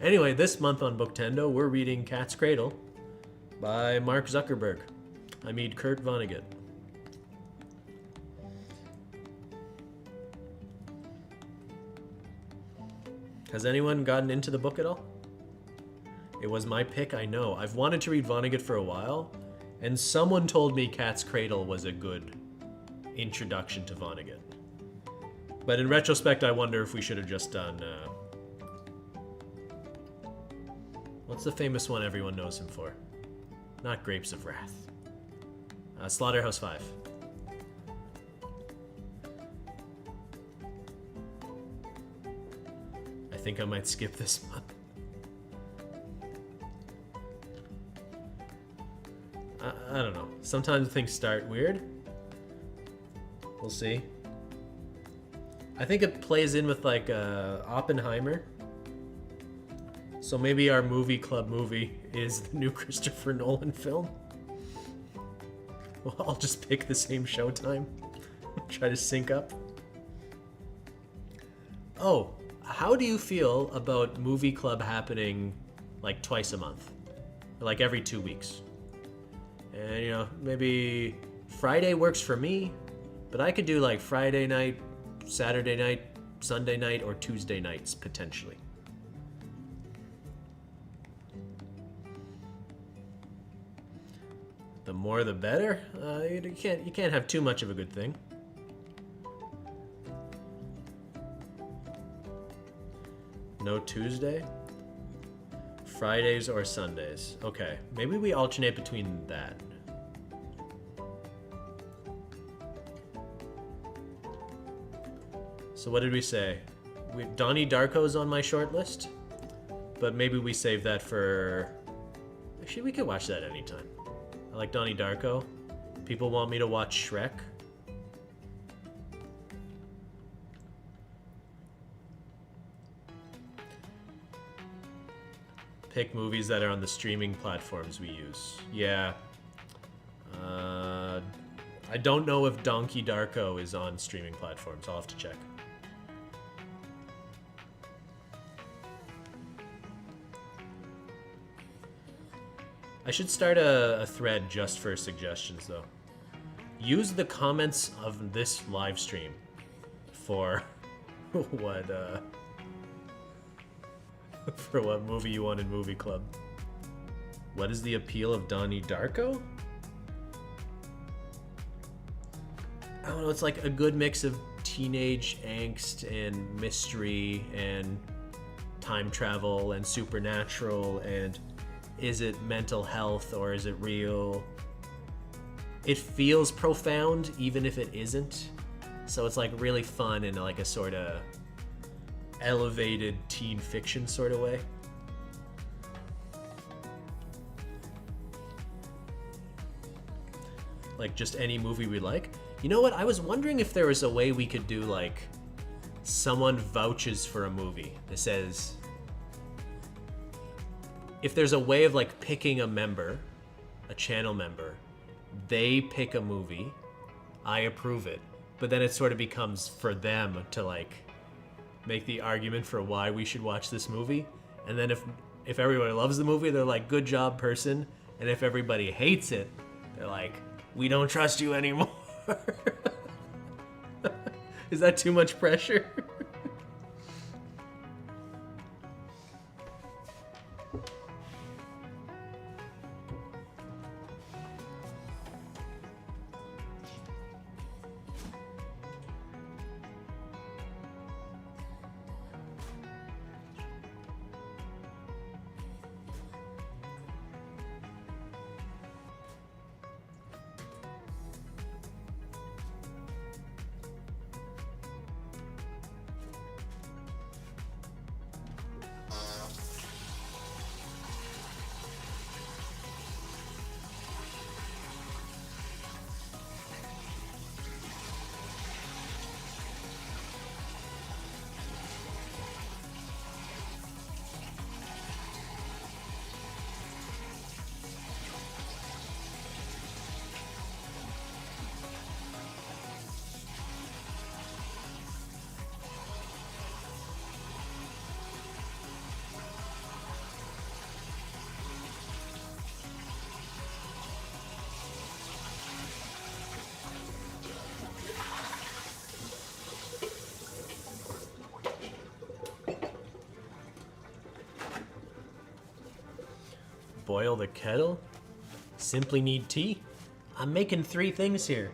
Anyway, this month on Booktendo, we're reading Cat's Cradle by Mark Zuckerberg. I mean Kurt Vonnegut. Has anyone gotten into the book at all? It was my pick, I know. I've wanted to read Vonnegut for a while, And someone told me Cat's Cradle was a good introduction to Vonnegut. But in retrospect, I wonder if we should have just done... what's the famous one everyone knows him for? Not Grapes of Wrath. Slaughterhouse-Five. I think I might skip this one. I don't know. Sometimes things start weird. We'll see. I think it plays in with like Oppenheimer. So maybe our movie club movie is the new Christopher Nolan film. Well, I'll just pick the same showtime. Try to sync up. Oh, how do you feel about movie club happening like twice a month? Or like every 2 weeks? And you know, maybe Friday works for me, but I could do like Friday night, Saturday night, Sunday night, or Tuesday nights potentially. The more the better. You can't have too much of a good thing. No Tuesday? Fridays or Sundays. Okay, maybe we alternate between that. So what did we say? Donnie Darko's on my short list, but maybe we save that for... Actually, we could watch that anytime. I like Donnie Darko. People want me to watch Shrek. Pick movies that are on the streaming platforms we use. Yeah. I don't know if Donkey Darko is on streaming platforms. I'll have to check. I should start a thread just for suggestions, though. Use the comments of this live stream for what for what movie you want in Movie Club. What is the appeal of Donnie Darko? I don't know, it's like a good mix of teenage angst and mystery and time travel and supernatural and is it mental health or is it real? It feels profound even if it isn't. So it's like really fun in like a sort of elevated teen fiction sort of way. Like just any movie we like. You know what? I was wondering if there was a way we could do like someone vouches for a movie. It says, if there's a way of like picking a member, a channel member, they pick a movie, I approve it, but then it sort of becomes for them to like make the argument for why we should watch this movie. And then if everybody loves the movie, they're like, good job, person. And if everybody hates it, they're like, we don't trust you anymore. Is that too much pressure? Boil the kettle? Simply need tea? I'm making 3 things here.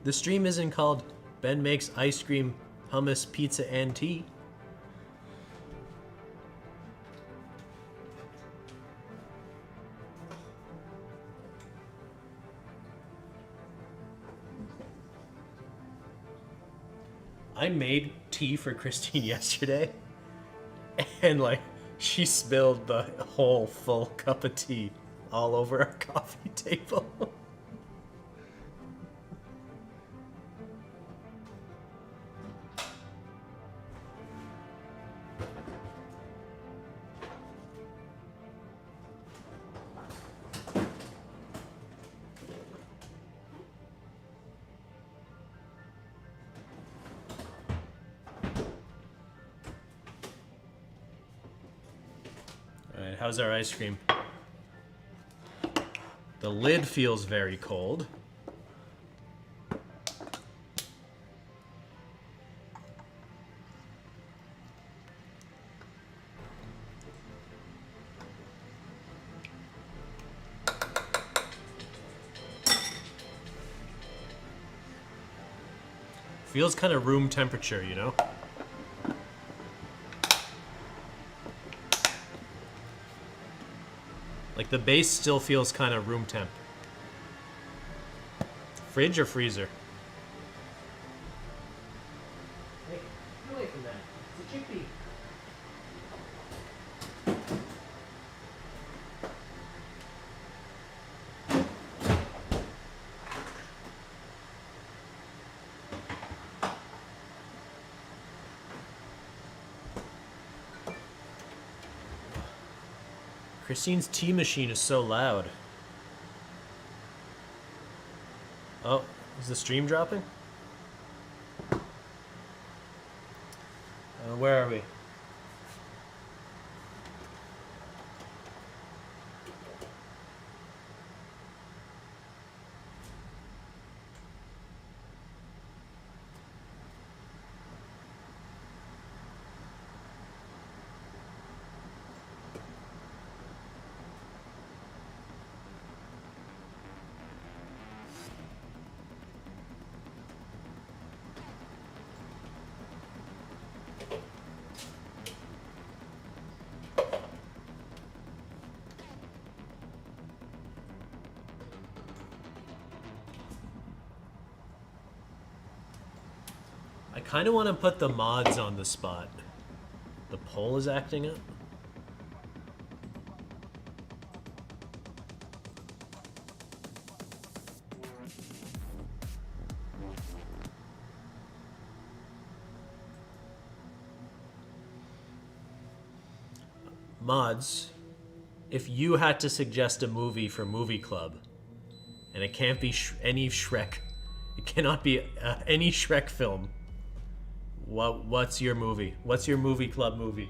The stream isn't called Ben Makes Ice Cream, Hummus, Pizza, and Tea. I made tea for Christine yesterday, and like, she spilled the whole full cup of tea all over our coffee table. Alright, how's our ice cream? The lid feels very cold. Feels kind of room temperature, you know? Like the base still feels kind of room temp. Fridge or freezer? Hey, get away from that. It's a chickpea. Christine's tea machine is so loud. Oh, is the stream dropping? Where are we? I kind of want to put the mods on the spot. The poll is acting up. Mods, if you had to suggest a movie for Movie Club, and it can't be any Shrek, it cannot be any Shrek film, what's your movie? What's your Movie Club movie?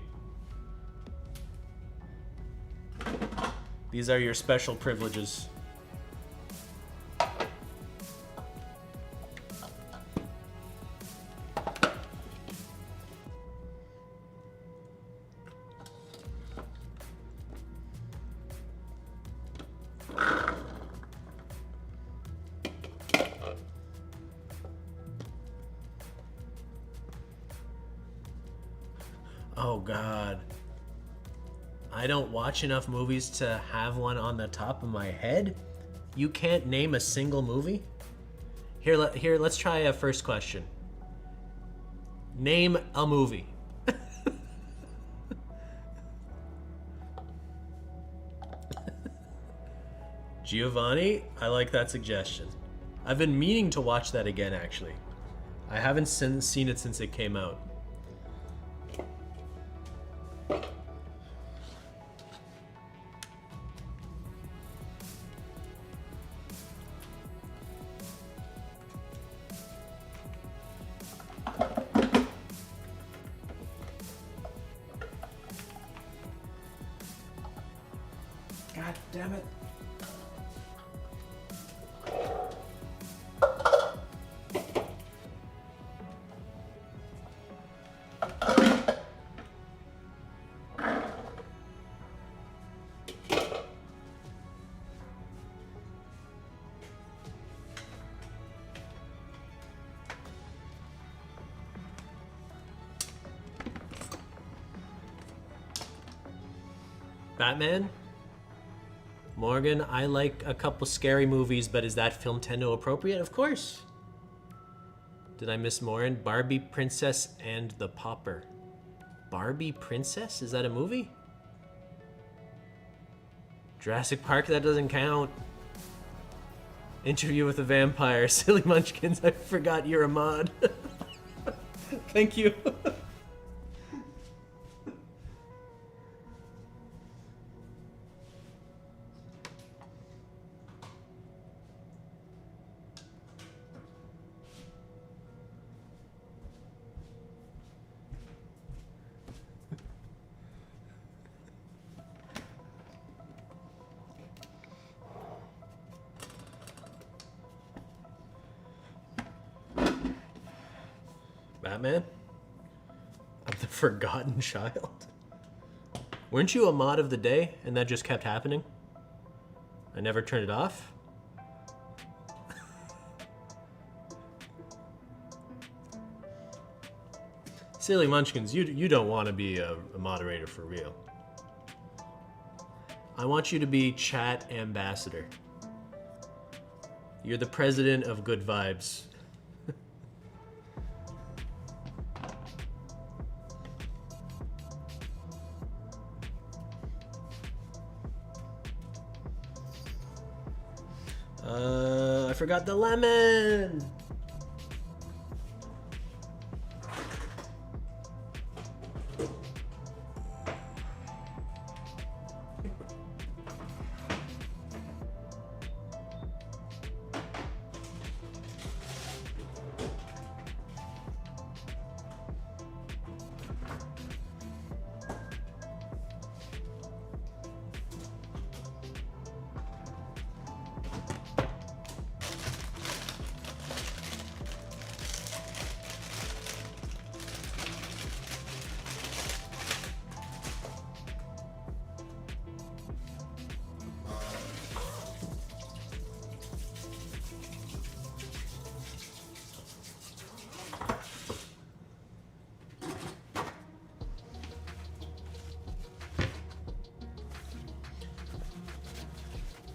These are your special privileges. Oh God. I don't watch enough movies to have one on the top of my head? You can't name a single movie? Here, let's try a first question. Name a movie. Giovanni, I like that suggestion. I've been meaning to watch that again, actually. I haven't seen it since it came out. God damn it. Batman? Morgan, I like a couple scary movies, but is that film Tendo appropriate? Of course. Did I miss Morin? Barbie Princess and the Pauper. Barbie Princess? Is that a movie? Jurassic Park, that doesn't count. Interview with a Vampire. Silly Munchkins, I forgot you're a mod. Thank you. Batman? I'm the forgotten child. Weren't you a mod of the day and that just kept happening? I never turned it off? Silly Munchkins, you don't want to be a moderator for real. I want you to be chat ambassador. You're the president of good vibes. I forgot the lemon.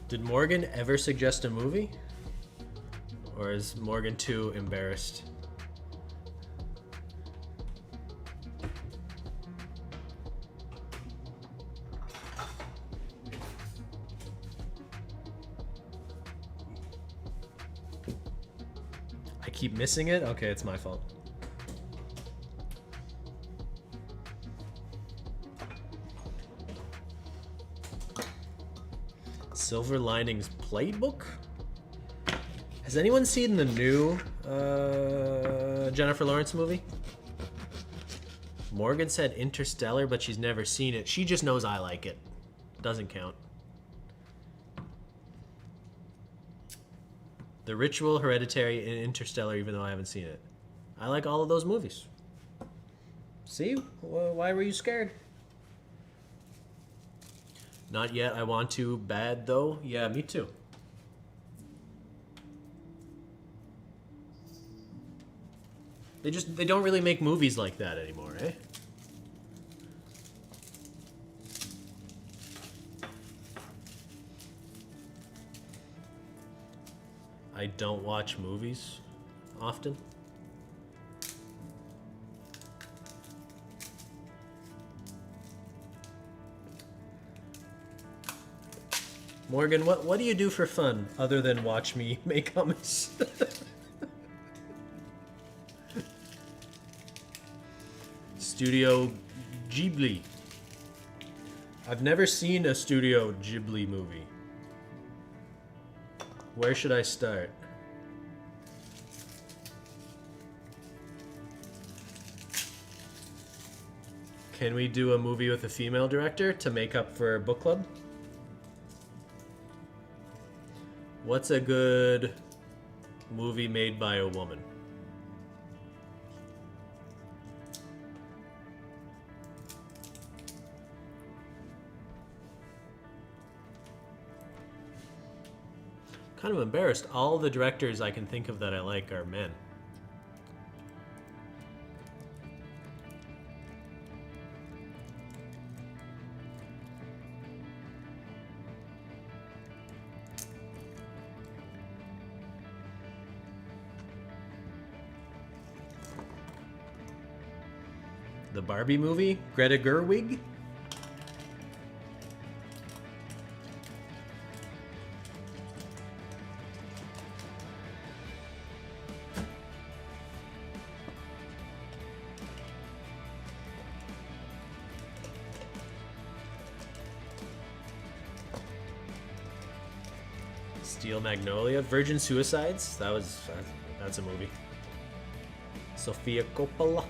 Did Morgan ever suggest a movie? Or is Morgan too embarrassed? I keep missing it? Okay, it's my fault. Silver Linings Playbook? Has anyone seen the new Jennifer Lawrence movie? Morgan said Interstellar, but she's never seen it. She just knows I like it. Doesn't count. The Ritual, Hereditary, and Interstellar, even though I haven't seen it. I like all of those movies. See? Why were you scared? Not yet. I want to. Bad, though. Yeah, me too. They don't really make movies like that anymore, eh? I don't watch movies often. Morgan, what do you do for fun other than watch me make hummus? Studio Ghibli. I've never seen a Studio Ghibli movie. Where should I start? Can we do a movie with a female director to make up for book club? What's a good movie made by a woman? Kind of embarrassed. All the directors I can think of that I like are men. the Barbie movie, Greta Gerwig. Steel Magnolia, Virgin Suicides. That's a movie. Sofia Coppola.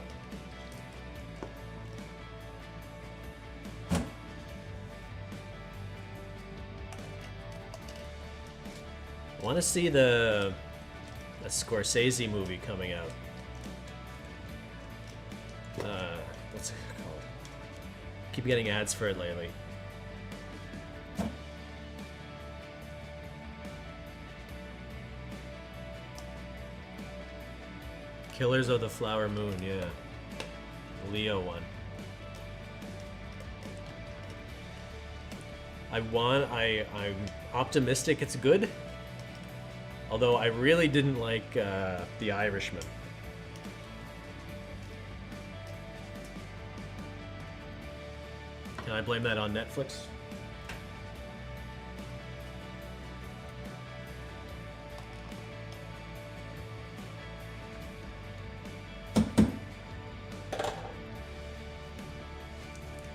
I want to see the Scorsese movie coming out. What's it called? Keep getting ads for it lately. Killers of the Flower Moon, yeah. Leo one. I'm optimistic it's good. Although I really didn't like The Irishman. Can I blame that on Netflix?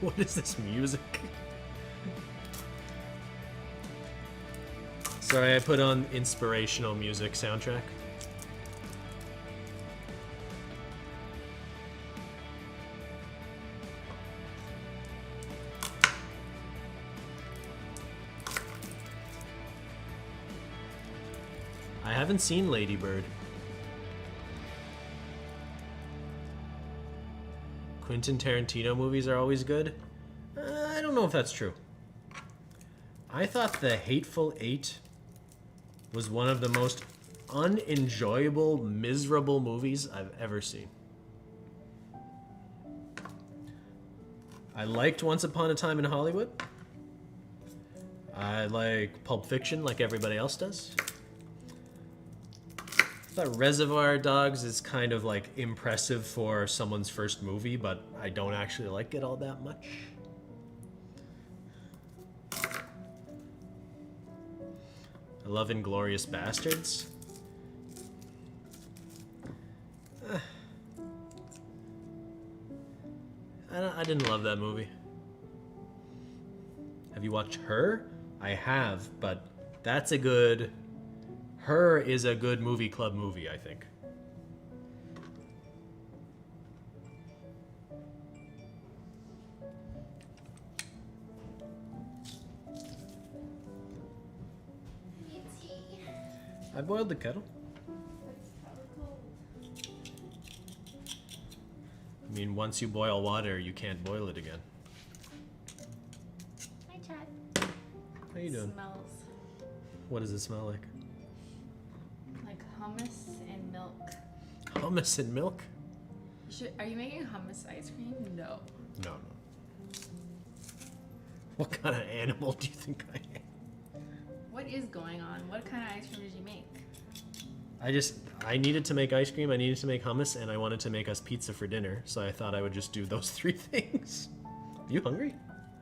What is this music? Sorry, I put on inspirational music soundtrack. I haven't seen Lady Bird. Quentin Tarantino movies are always good? I don't know if that's true. I thought The Hateful Eight was one of the most unenjoyable, miserable movies I've ever seen. I liked Once Upon a Time in Hollywood. I like Pulp Fiction like everybody else does. I thought Reservoir Dogs is kind of like impressive for someone's first movie, but I don't actually like it all that much. I love Inglourious Bastards. I didn't love that movie. Have you watched Her? I have, but that's a good... Her is a good movie club movie, I think. I boiled the kettle. I mean, once you boil water, you can't boil it again. Hi, Chad. How you doing? Smells What does it smell like? like hummus and milk. Hummus and milk? Are you making hummus ice cream? No. No. What kind of animal do you think I am? What is going on? What kind of ice cream did you make? I needed to make ice cream, I needed to make hummus, and I wanted to make us pizza for dinner, so I thought I would just do those three things. You hungry?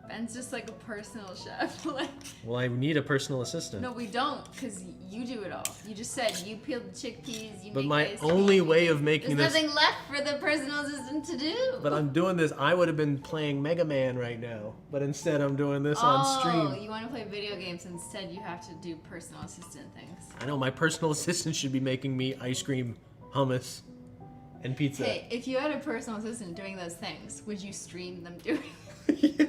Ben's just like a personal chef. Like, Well, I need a personal assistant. no, we don't, because you do it all. You just said you peel the chickpeas, you But make my ice cream. only way of making There's this... nothing left for the personal assistant to do. But I'm doing this, I would have been playing Mega Man right now. But instead I'm doing this on Oh, stream. you want to play video games, instead you have to do personal assistant things. I know, my personal assistant should be making me ice cream, hummus, and pizza. Hey, if you had a personal assistant doing those things, would you stream them doing Yeah.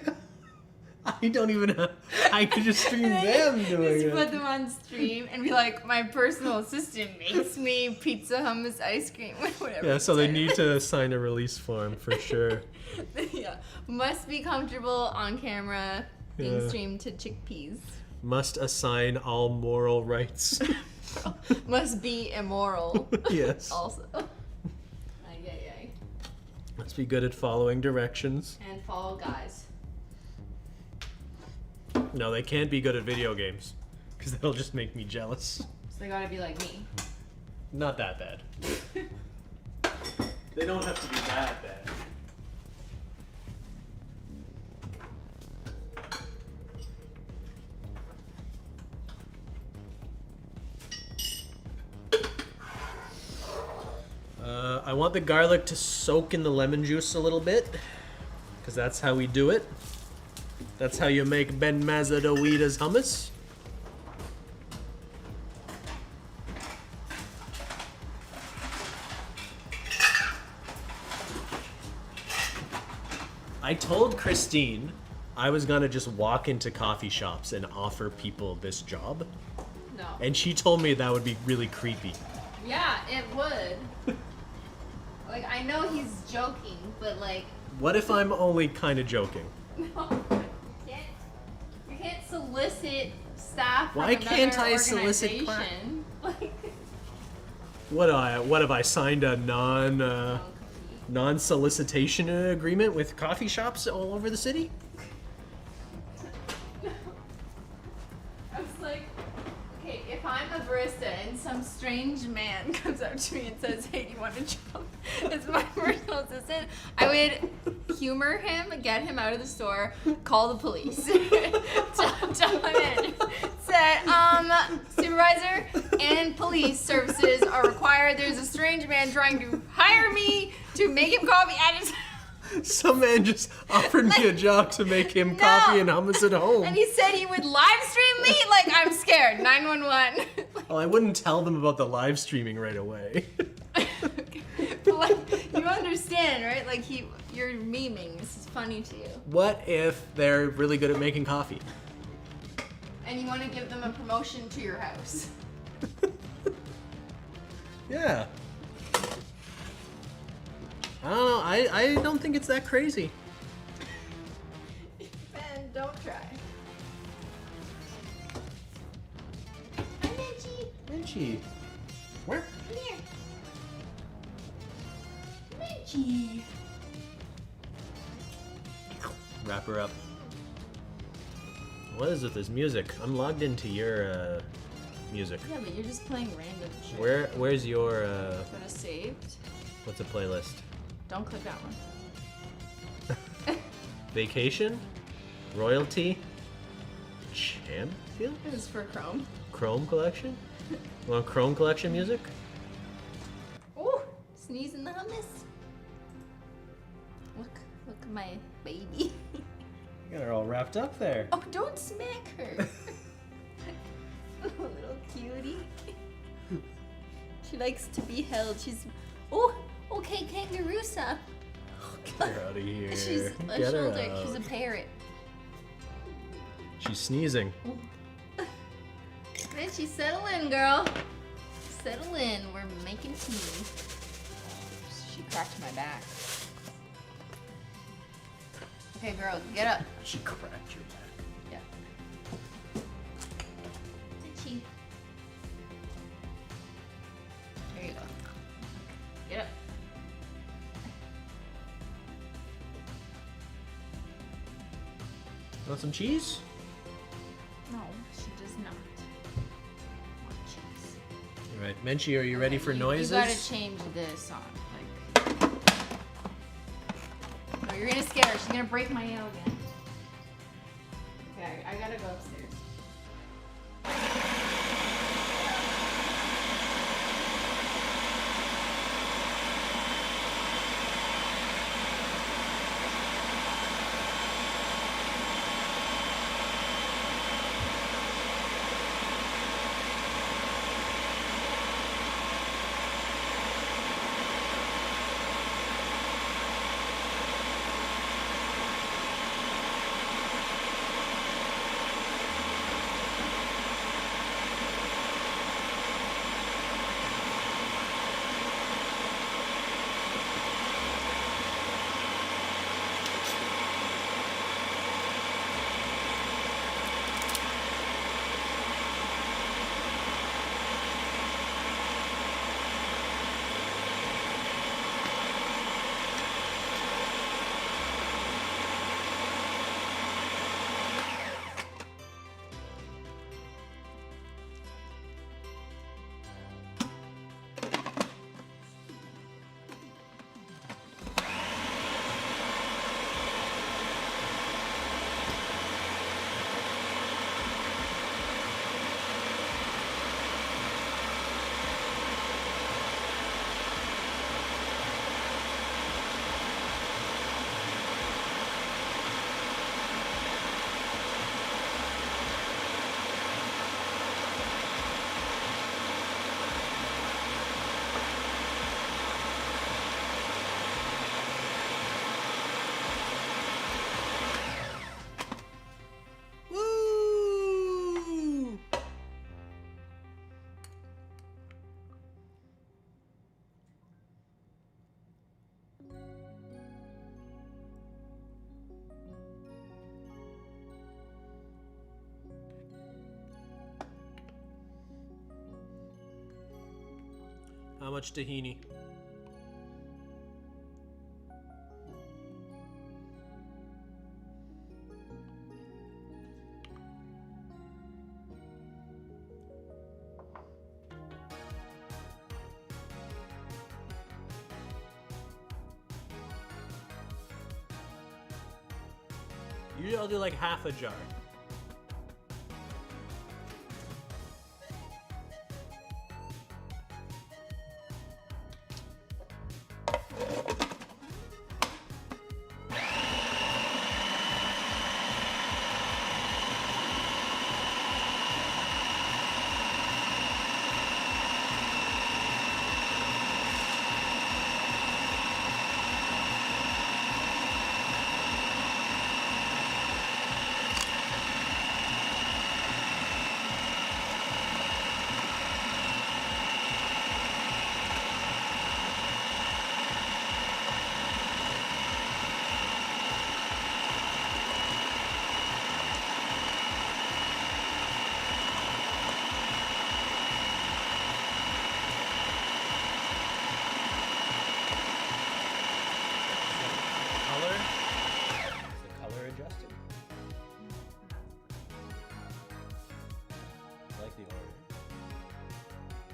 I don't even have... I could just stream them doing Just it. put them on stream and be like, my personal assistant makes me pizza, hummus, ice cream, whatever. Yeah, so they need to sign a release form for sure. Yeah. Must be comfortable on camera being Yeah. streamed to chickpeas. Must assign all moral rights. Must be immoral. Yes. Also. Ay, ay, ay. Must be good at following directions. And Fall Guys. No, they can't be good at video games, because that'll just make me jealous. So they gotta be like me. Not that bad. They don't have to be that bad. I want the garlic to soak in the lemon juice a little bit, because that's how we do it. That's how you make Ben Mazadowida's hummus. I told Christine I was gonna just walk into coffee shops and offer people this job, No. and she told me that would be really creepy. Yeah, it would. Like, I know he's joking, but like, What if I'm only kind of joking? no, you can't solicit staff from Why can't another I solicit organization. Like, What have I signed a don't compete. non-solicitation agreement with coffee shops all over the city? I was like, okay, if I'm a barista and some strange man comes up to me and says, hey, do you want a job as my personal assistant? I would humor him, get him out of the store, call the police. tell him in. Say, supervisor and police services are required. There's a strange man trying to hire me to make him coffee. I just... Some man just offered me a job to make him coffee and hummus at home. And he said he would live stream me? Like, I'm scared. 911. Well, I wouldn't tell them about the live streaming right away. But like, you understand, right? Like, you're memeing. This is funny to you. What if they're really good at making coffee? And you want to give them a promotion to your house. Yeah. I don't know. I don't think it's that crazy. Ben, don't try. Hi, Benji. Benji. Where? Come here. Benji. Wrap her up. What is with this music? I'm logged into your music. Yeah, but you're just playing random shit. Where's your Go to saved. what's a playlist? Don't click that one. Vacation? Royalty? Champion? It was for Chrome. Chrome collection? You want Chrome collection music? Ooh, sneezing the hummus. Look at my baby. You got her all wrapped up there. Oh, don't smack her. Little cutie. She likes to be held. She's, oh, okay, kangaroosa. Get her out of here. She's a Get her shoulder. out. She's a parrot. She's sneezing. Then she settle in, girl. Settle in. We're making tea. She cracked my back. Okay, girl, get up. She cracked your back. Yeah. She. There you go. Get up. Want some cheese? No, she does not. Want cheese. All right, Menchie, are you ready for noises? You gotta change this on. Like. Oh, you're gonna scare her. She's gonna break my nail again. Okay, I gotta go upstairs. How much tahini? Usually I'll do like half a jar.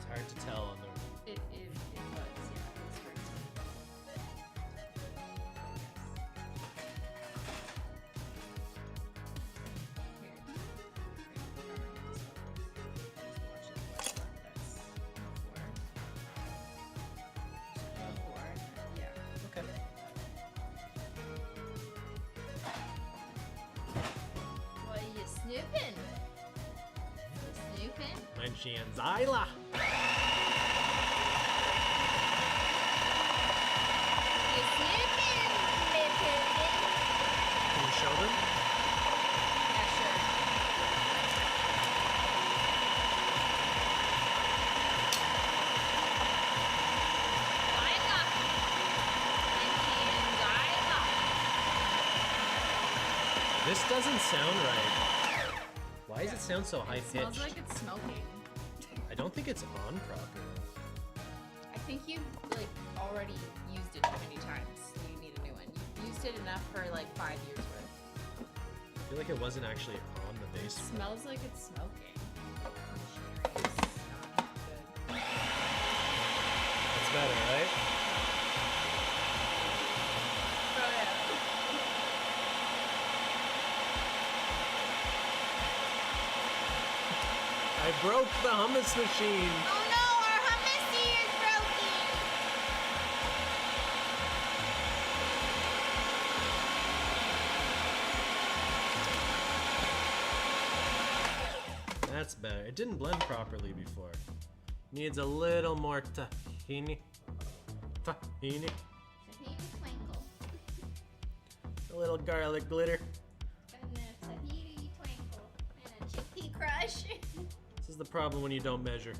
Hard to tell on the. It was, yeah. It was hard to Okay. What are you snooping? You snooping? Mein Schienzeila. You snooping, Lippin? Can you show them? Yeah, sure. Weihnachten. This doesn't sound right. Why does it sound so high It smells pitched? like it's smoking. I don't think it's on properly. I think you've like already used it too many times. So you need a new one. You've used it enough for like 5 years worth. I feel like it wasn't actually on the It base. smells like it's smoking. That's better, right? Oh yeah. I broke the hummus machine. Oh no, our hummusy is broken. That's better. It didn't blend properly before. Needs a little more tahini. Tahini. Tahini twinkle. A little garlic glitter. And a tahini twinkle. And a chickpea crush. This is the problem when you don't measure.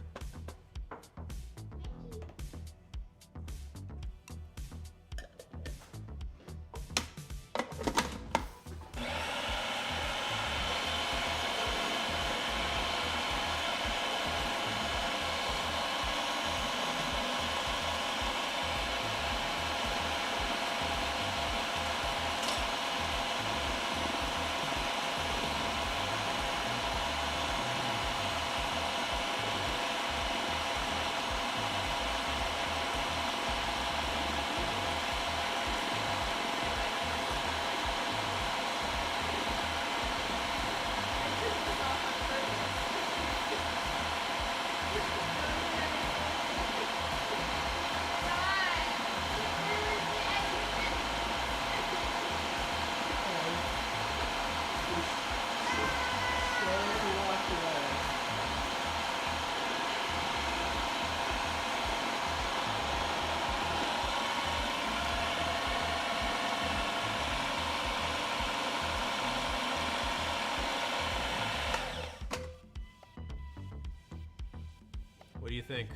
What do you think?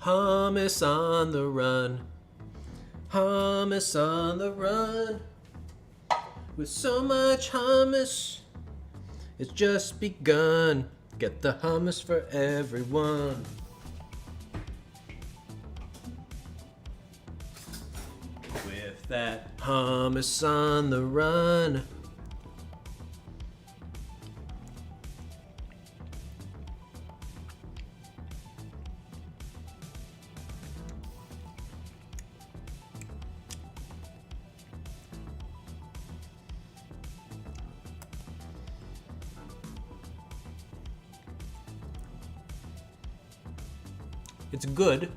Hummus on the run. Hummus on the run. With so much hummus, It's just begun. Get the hummus for everyone. With that hummus on the run. It's good,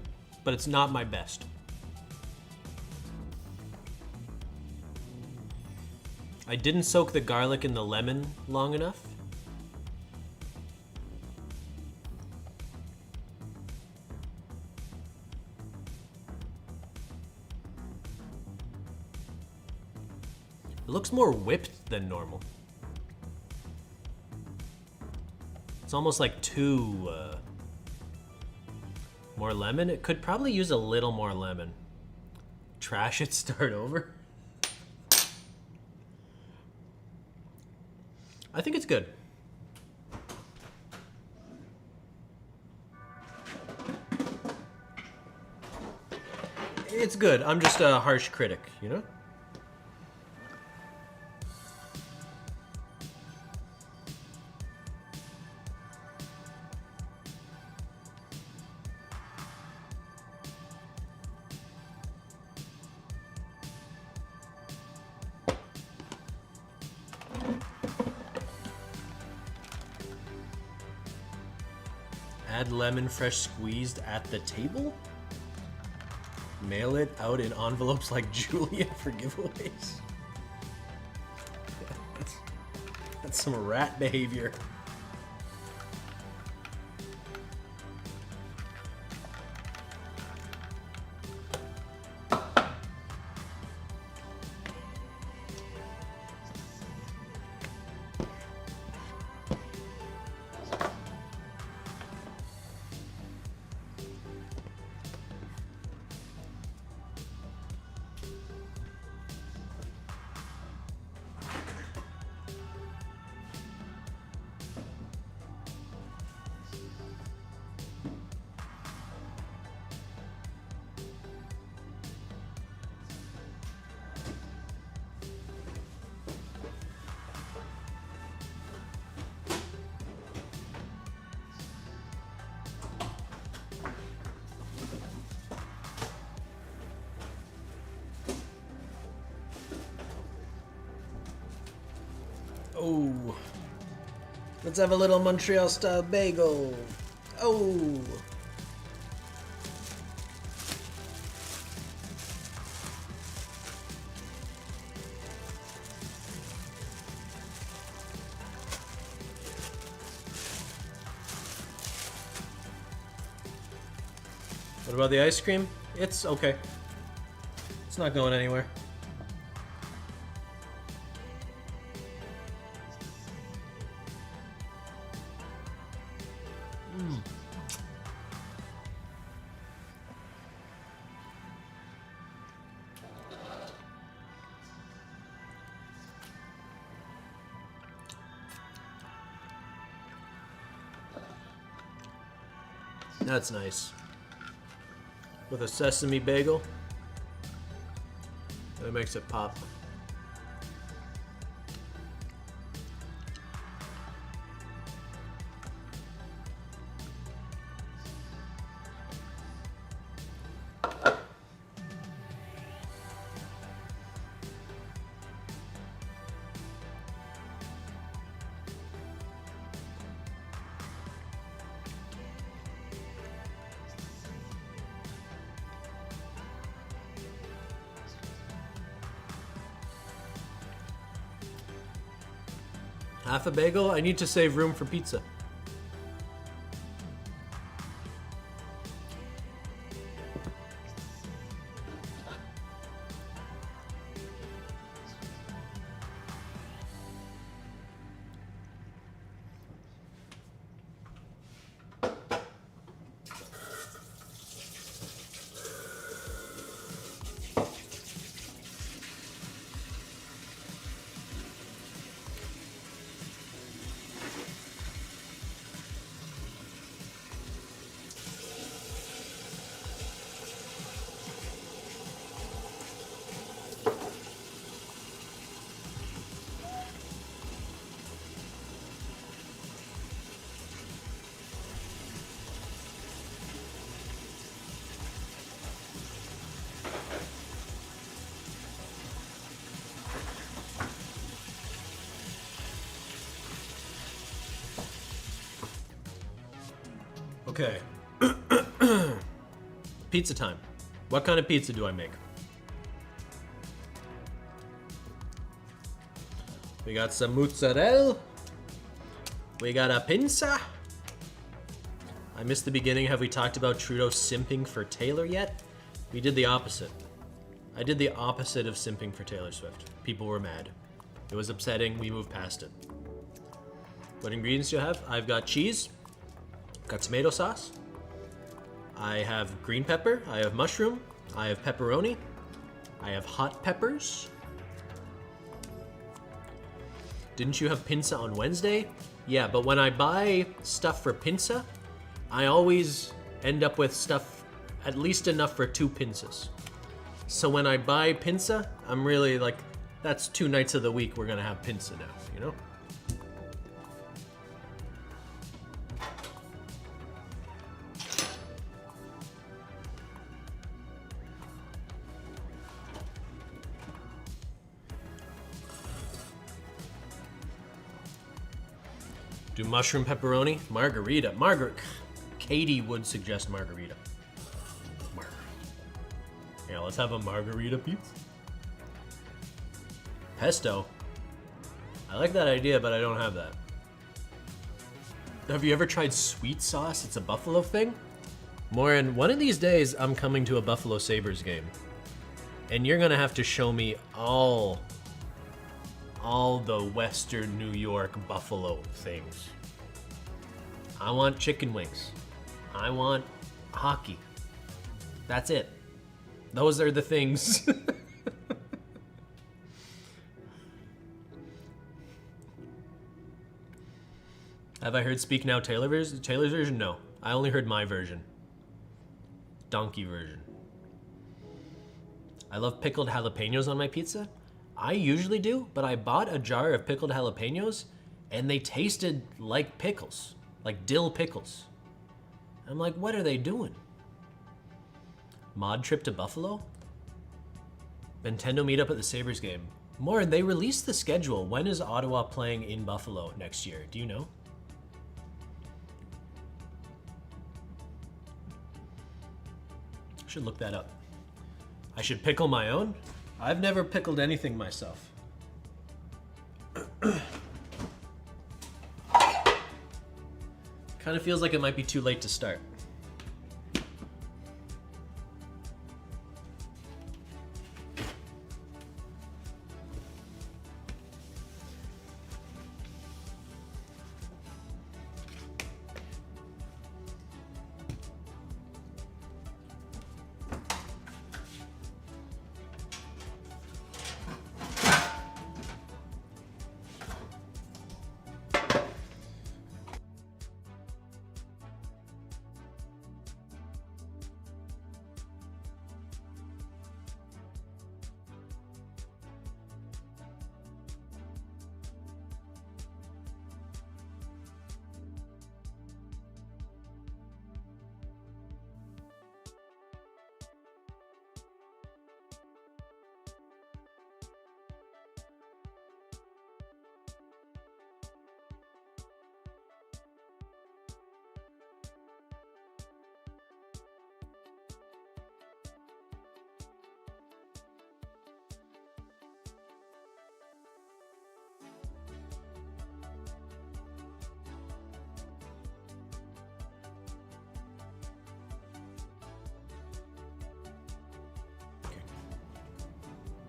but it's not my best. I didn't soak the garlic in the lemon long enough. It looks more whipped than normal. It's almost like too more lemon. It could probably use a little more lemon. Trash it, start over. I think it's good. It's good. I'm just a harsh critic, you know? Add lemon fresh squeezed at the table? Mail it out in envelopes like Julia for giveaways? That's some rat behavior. Oh, let's have a little Montreal style bagel. Oh, what about the ice cream? It's okay. It's not going anywhere. That's nice. With a sesame bagel, that makes it pop. Half a bagel? I need to save room for pizza. Okay. Pizza time. What kind of pizza do I make? We got some mozzarella. We got a pinza. I missed the beginning. Have we talked about Trudeau simping for Taylor yet? We did the opposite. I did the opposite of simping for Taylor Swift. People were mad. It was upsetting. We moved past it. What ingredients do you have? I've got cheese. Got tomato sauce. I have green pepper. I have mushroom. I have pepperoni. I have hot peppers. Didn't you have pinza on Wednesday? Yeah, but when I buy stuff for pinza, I always end up with stuff at least enough for 2 pinzas. So when I buy pinza, I'm really like, that's 2 nights of the week we're gonna have pinza now, you know? Do mushroom pepperoni, margarita. Katie would suggest margarita. Yeah, let's have a margarita pizza. Pesto. I like that idea, but I don't have that. Have you ever tried sweet sauce? It's a Buffalo thing. Morin, one of these days I'm coming to a Buffalo Sabres game. And you're gonna have to show me all the Western New York Buffalo things. I want chicken wings. I want hockey. That's it. Those are the things. Have I heard Speak Now Taylor's version? No. I only heard my version. Donkey version. I love pickled jalapenos on my pizza. I usually do, but I bought a jar of pickled jalapenos and they tasted like pickles, like dill pickles. I'm like, what are they doing? Mod trip to Buffalo? Nintendo meetup at the Sabres game. More, they released the schedule. When is Ottawa playing in Buffalo next year? Do you know? Should look that up. I should pickle my own? I've never pickled anything myself. Kind of feels like it might be too late to start.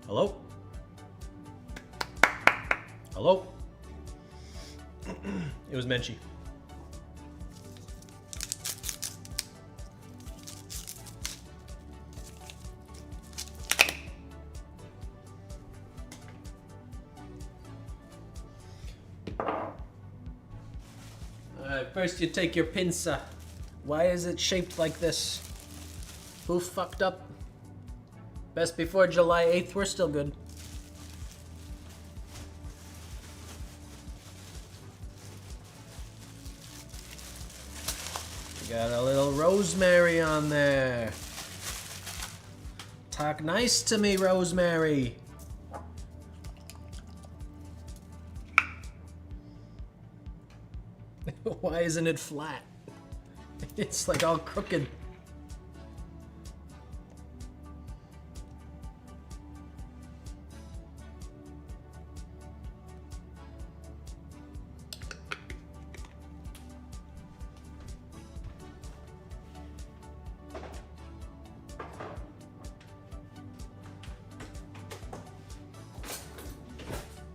Hello? Hello? It was Menchie. Alright, first you take your pinza. Why is it shaped like this? Who fucked up? Best before July 8th, we're still good. We got a little rosemary on there. Talk nice to me, Rosemary. Why isn't it flat? It's like all crooked.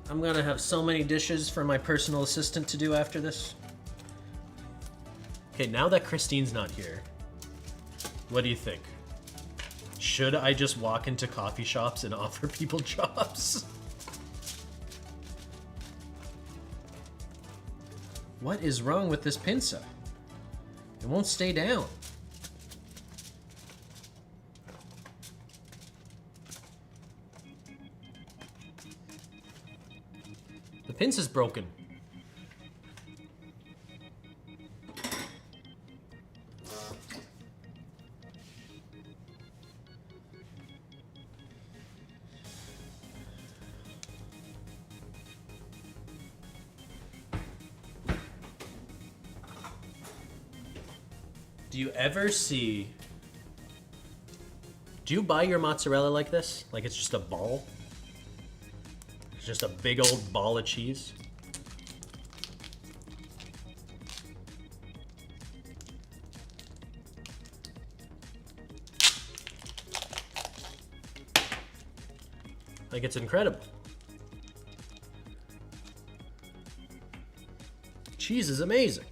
I'm gonna have so many dishes for my personal assistant to do after this. Okay, now that Christine's not here, what do you think? Should I just walk into coffee shops and offer people jobs? What is wrong with this pincer? It won't stay down. The pincer's broken. Do you ever see... Do you buy your mozzarella like this? Like it's just a ball? It's just a big old ball of cheese? Like it's incredible. Cheese is amazing.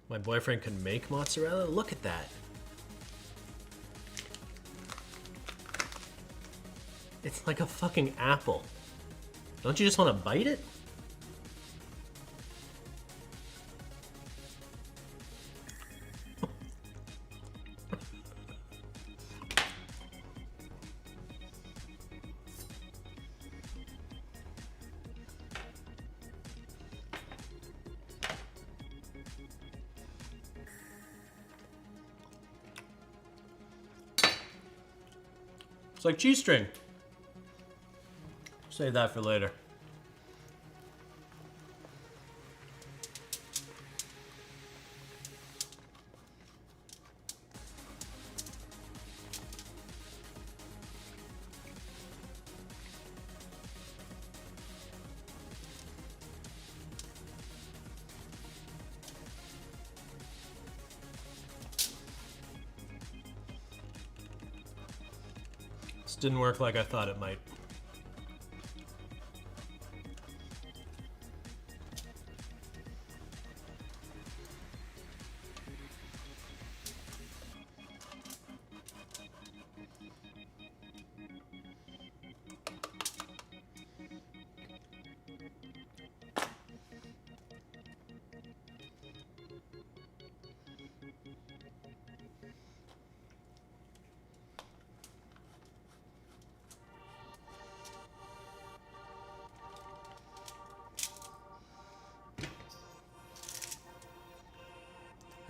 My boyfriend can make mozzarella? Look at that. It's like a fucking apple. Don't you just want to bite it? It's like cheese string. Save that for later. This didn't work like I thought it might.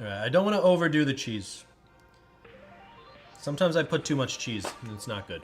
Alright, I don't want to overdo the cheese. Sometimes I put too much cheese, and it's not good.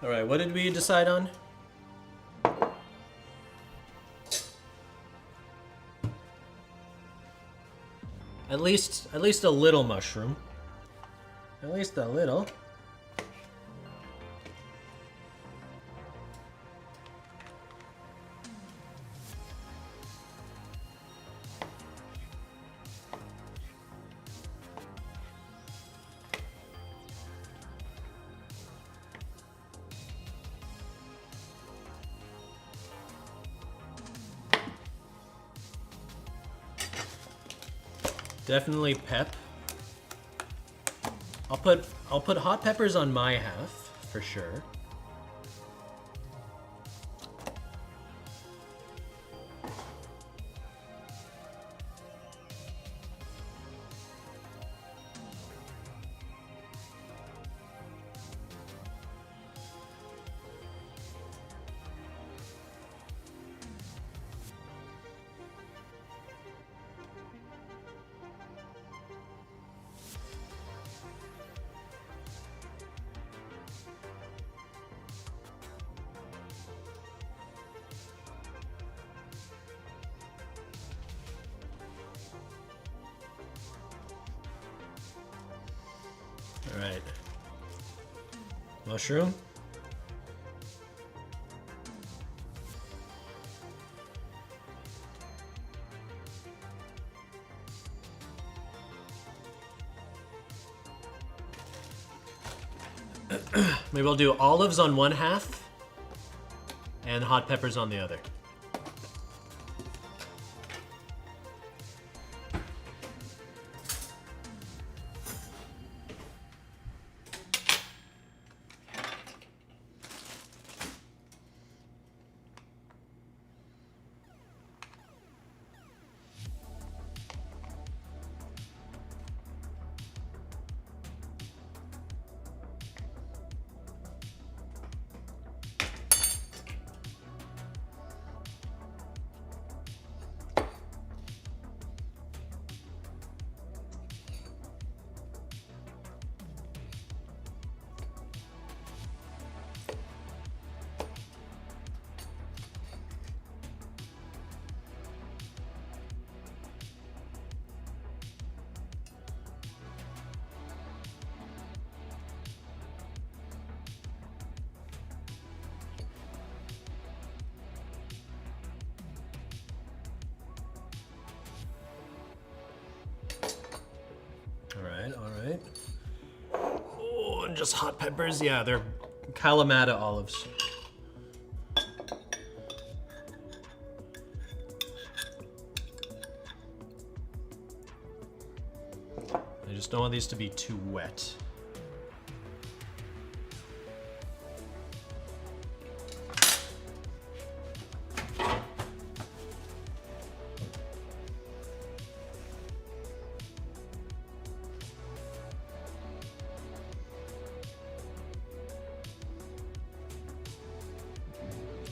Alright, what did we decide on? At least a little mushroom. At least a little. Definitely pep. I'll put hot peppers on my half for sure. All right. Mushroom. Maybe we'll do olives on one half and hot peppers on the other. All right. Oh, and just hot peppers. Yeah, they're Kalamata olives. I just don't want these to be too wet.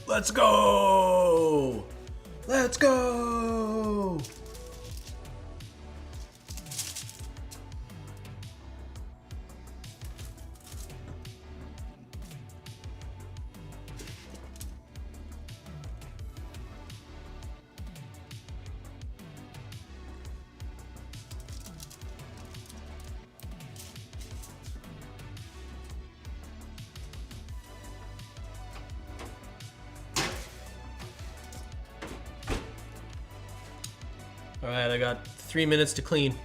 Let's go! Let's go! All right, I got 3 minutes to clean.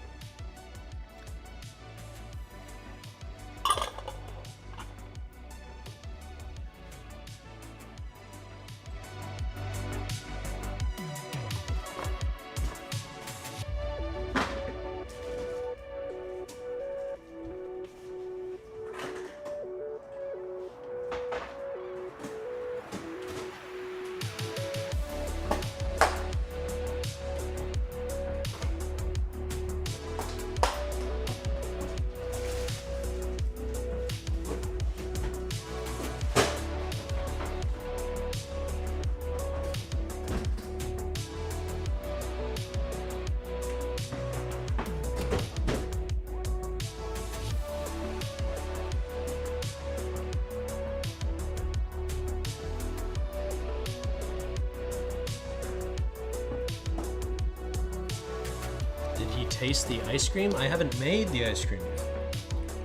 Taste the ice cream? I haven't made the ice cream yet.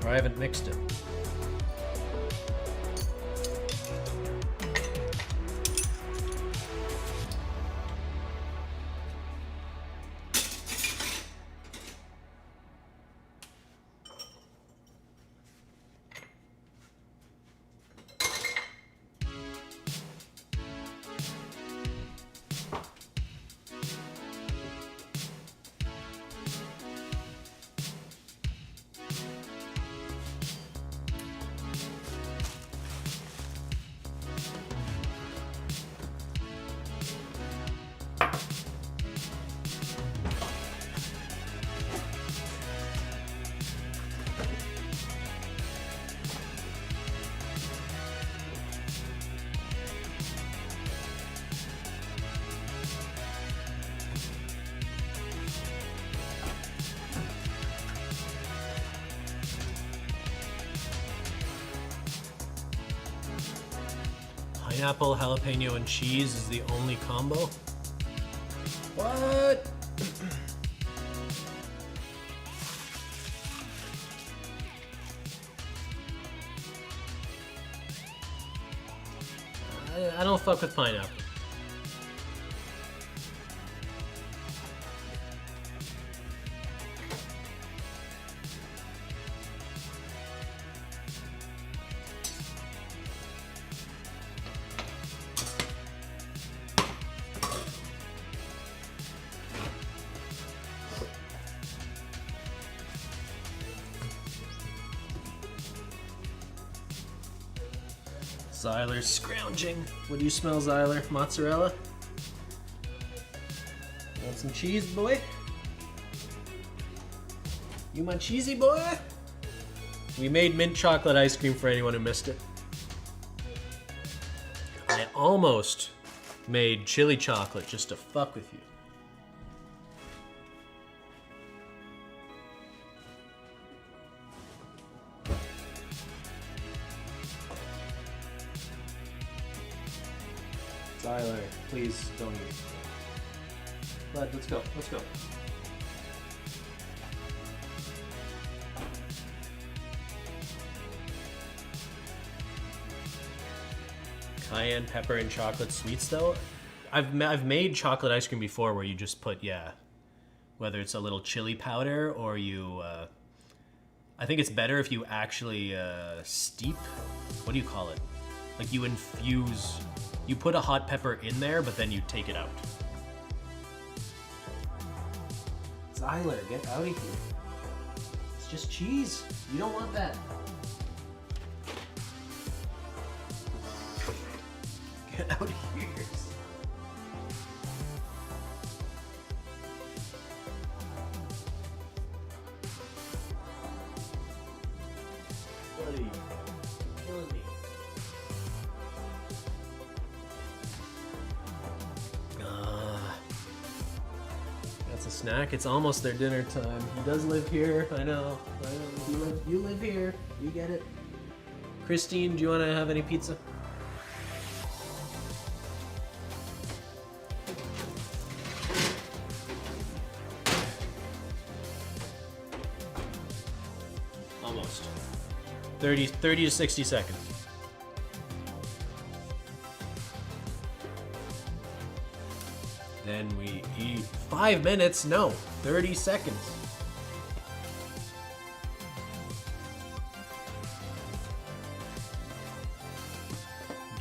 Or I haven't mixed it. Pineapple, jalapeno, and cheese is the only combo? What? I don't fuck with pineapple. Zyler's scrounging. What do you smell, Zyler? Mozzarella? Want some cheese, boy? You my cheesy boy? We made mint chocolate ice cream for anyone who missed it. I almost made chili chocolate just to fuck with you. Tyler, please don't eat. Bud, let's go, let's go. Cayenne pepper and chocolate sweets though? I've made chocolate ice cream before where you just put, whether it's a little chili powder or you, I think it's better if you actually steep, what do you call it? Like you infuse, you put a hot pepper in there, but then you take it out. Zyler, get out of here. It's just cheese. You don't want that. Get out of here. Buddy, you're killing me. That's a snack. It's almost their dinner time. He does live here. I know. You live here. You get it. Christine, do you want to have any pizza? Almost. 30 to 60 seconds. Then we eat 5 minutes. No, 30 seconds.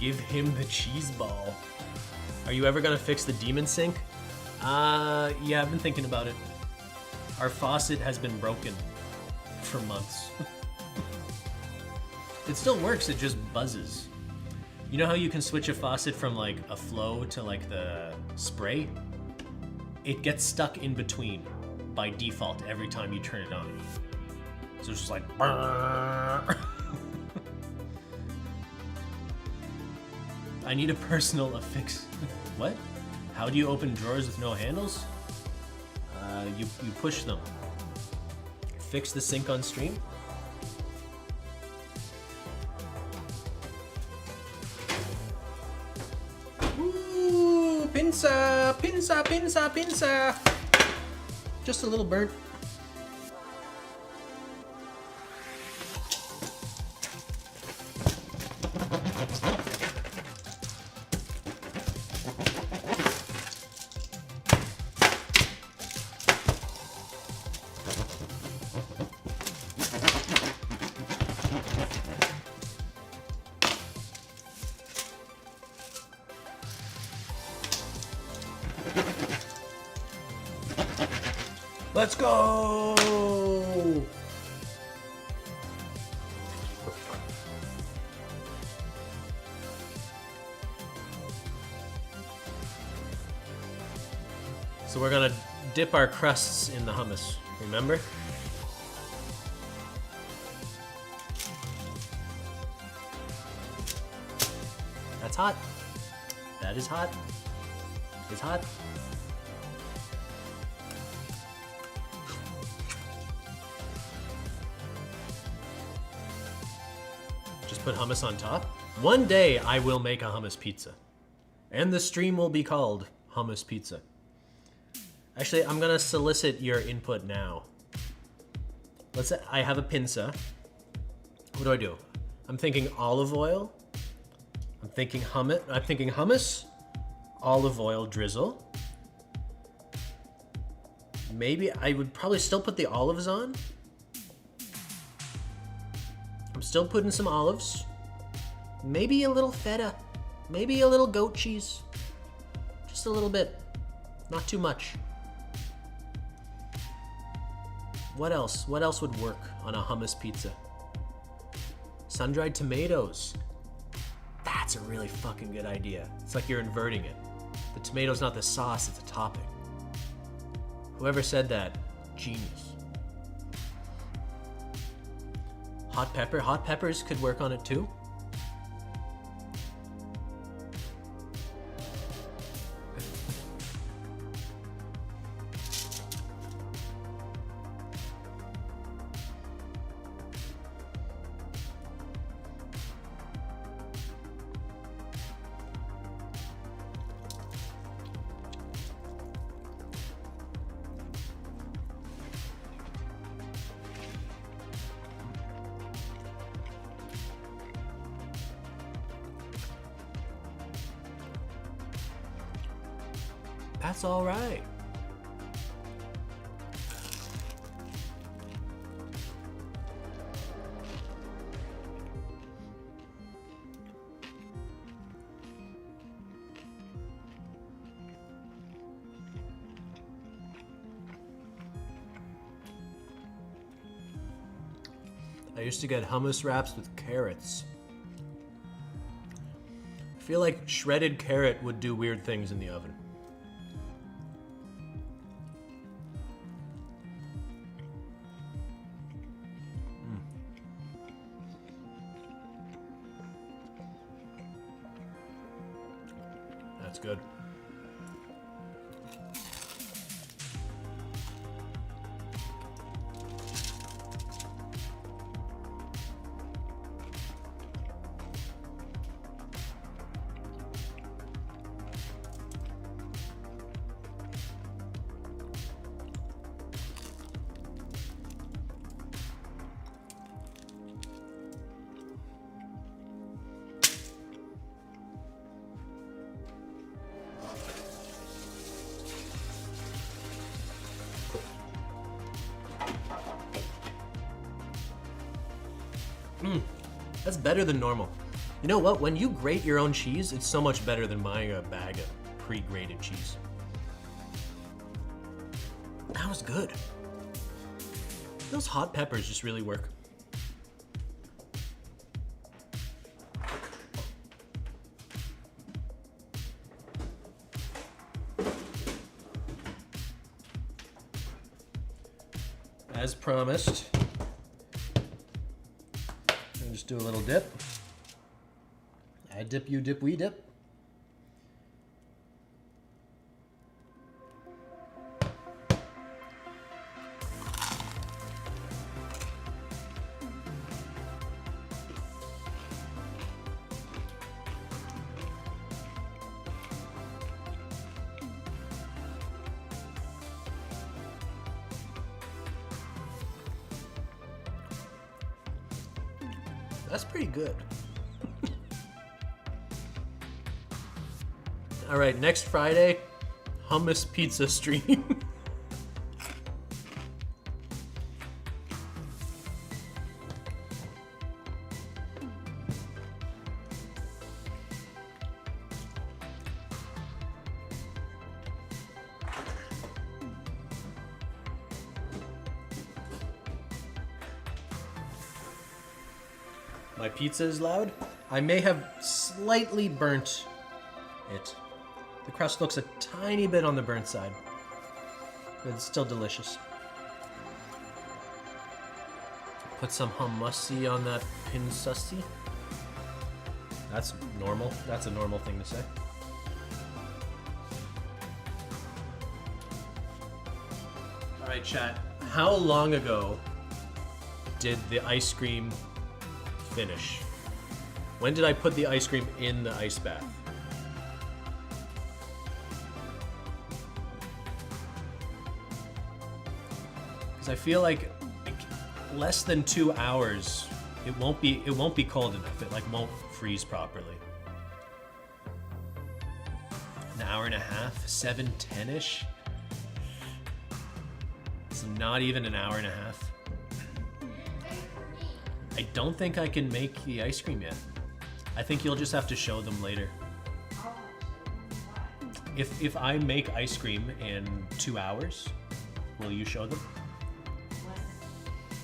Give him the cheese ball. Are you ever gonna fix the demon sink? Yeah, I've been thinking about it. Our faucet has been broken for months. It still works, it just buzzes. You know how you can switch a faucet from like a flow to like the spray? It gets stuck in between by default every time you turn it on. So it's just like I need a personal affix. What? How do you open drawers with no handles? You push them. Fix the sink on stream? Ooh, pinza, pinza, pinza, pinza. Just a little burnt. Let's go! So we're gonna dip our crusts in the hummus, remember? That's hot. That is hot. It's hot. Just put hummus on top. One day I will make a hummus pizza. And the stream will be called Hummus Pizza. Actually, I'm gonna solicit your input now. Let's say I have a pinza. What do? I'm thinking olive oil. I'm thinking hummus, olive oil drizzle. Maybe I would probably still put the olives on. I'm still putting some olives. Maybe a little feta. Maybe a little goat cheese. Just a little bit. Not too much. What else? What else would work on a hummus pizza? Sun-dried tomatoes. That's a really fucking good idea. It's like you're inverting it. The tomato's not the sauce, it's a topping. Whoever said that, genius. Hot pepper. Hot peppers could work on it too. That's all right. I used to get hummus wraps with carrots. I feel like shredded carrot would do weird things in the oven. That's good. That's better than normal. You know what? When you grate your own cheese, it's so much better than buying a bag of pre-grated cheese. That was good. Those hot peppers just really work. As promised. Just do a little dip. I dip, you dip, we dip. That's pretty good. All right, next Friday, hummus pizza stream. My pizza is loud. I may have slightly burnt it. The crust looks a tiny bit on the burnt side, but it's still delicious. Put some hummusy on that pinsussy. That's normal. That's a normal thing to say. All right, chat. How long ago did the ice cream finish? When did I put the ice cream in the ice bath? Because I feel like less than 2 hours, it won't be cold enough. It like won't freeze properly. An hour and a half, 7, 10-ish. It's not even an hour and a half. I don't think I can make the ice cream yet. I think you'll just have to show them later. If I make ice cream in 2 hours, will you show them?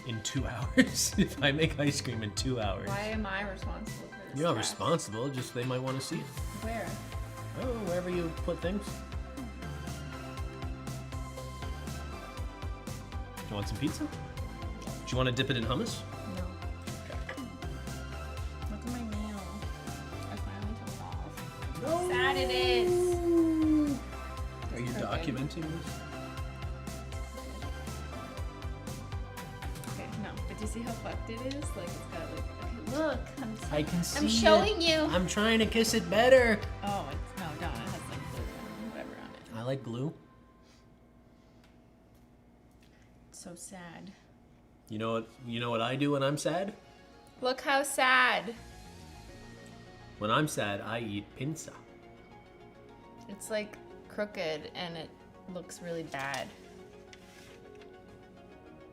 In 2 hours? If I make ice cream in 2 hours. Why am I responsible for this? You're not responsible, just they might want to see it. Where? Oh, wherever you put things. Do you want some pizza? Do you want to dip it in hummus? No. Look at my nail. I finally took it off. No. Sad it is. Are you documenting this? Okay, no. But do you see how fucked it is? Like it's got like. Okay, look. I can see I'm showing you. I'm trying to kiss it better. Oh, it's no, don't. It has like glue and whatever on it. I like glue. It's so sad. You know what I do when I'm sad? Look how sad. When I'm sad, I eat pizza. It's like crooked and it looks really bad.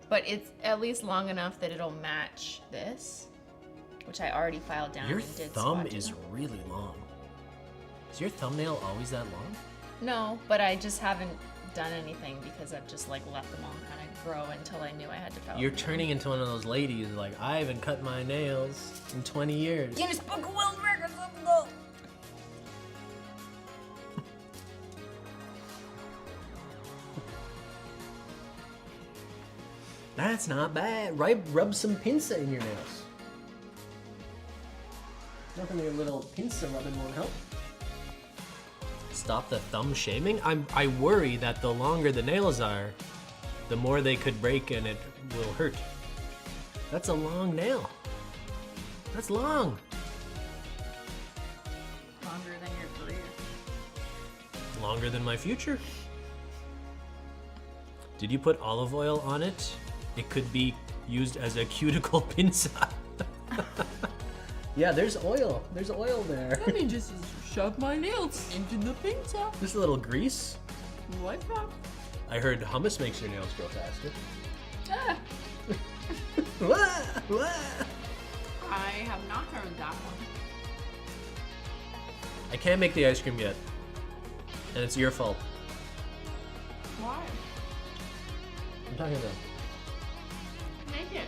But it's at least long enough that it'll match this, which I already filed down Your and did thumb swatches is on. really long. Is your thumbnail always that long? No, but I just haven't done anything because I've just like let them all kind of grow until I knew I had to file. You're them. turning into one of those ladies like, I haven't cut my nails in 20 years. Guinness Book of World Records, let's go. That's not bad. Rub some pinza in your nails. Nothing your little pinza rubbing won't help. Stop the thumb shaming? I worry that the longer the nails are, the more they could break and it will hurt. That's a long nail. That's long. Longer than your career. Longer than my future. Did you put olive oil on it? It could be used as a cuticle pinza. Yeah, there's oil. There's oil there. Let me just shove my nails into the pizza. Just a little grease. What's that? I heard hummus makes your nails grow faster. Ah, Wah, wah. I have not heard that one. I can't make the ice cream yet. And it's your fault. Why? I'm talking about. Make it.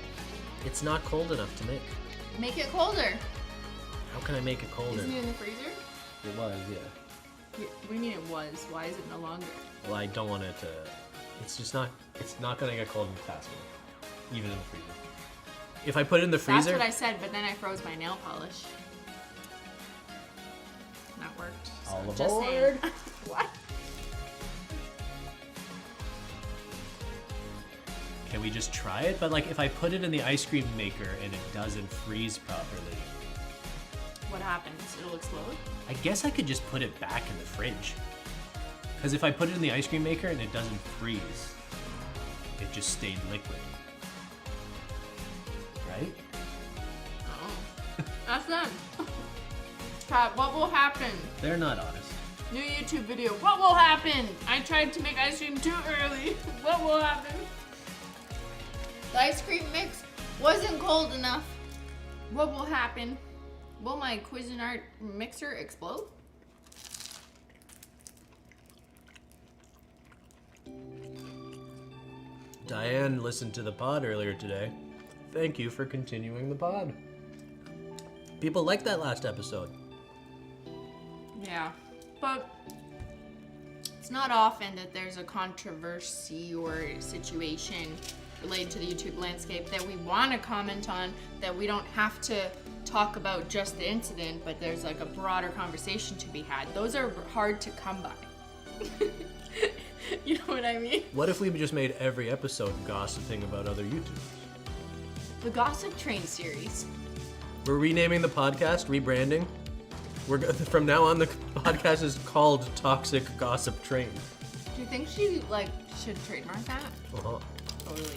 It's not cold enough to make. Make it colder. How can I make it colder? Isn't it in the freezer? It was, yeah. What do you mean it was? Why is it no longer? Well, I don't want it to. It's not gonna get cold fast enough, even in the freezer. If I put it in the freezer. That's what I said, but then I froze my nail polish. And that worked. So All just aboard. saying. What? Can we just try it? But like, if I put it in the ice cream maker and it doesn't freeze properly, What happens? It'll explode? I guess I could just put it back in the fridge. Because if I put it in the ice cream maker and it doesn't freeze, it just stayed liquid. Right? Oh. That's done. Pat, what will happen? They're not honest. New YouTube video. What will happen? I tried to make ice cream too early. What will happen? The ice cream mix wasn't cold enough. What will happen? Will my Cuisinart mixer explode? Diane listened to the pod earlier today. Thank you for continuing the pod. People liked that last episode. Yeah, but it's not often that there's a controversy or situation related to the YouTube landscape that we want to comment on, that we don't have to talk about just the incident, but there's like a broader conversation to be had. Those are hard to come by. You know what I mean? What if we just made every episode gossiping about other YouTubers? The Gossip Train series. We're renaming the podcast, rebranding. From now on, the podcast is called Toxic Gossip Train. Do you think she should trademark that? Uh-huh. Totally.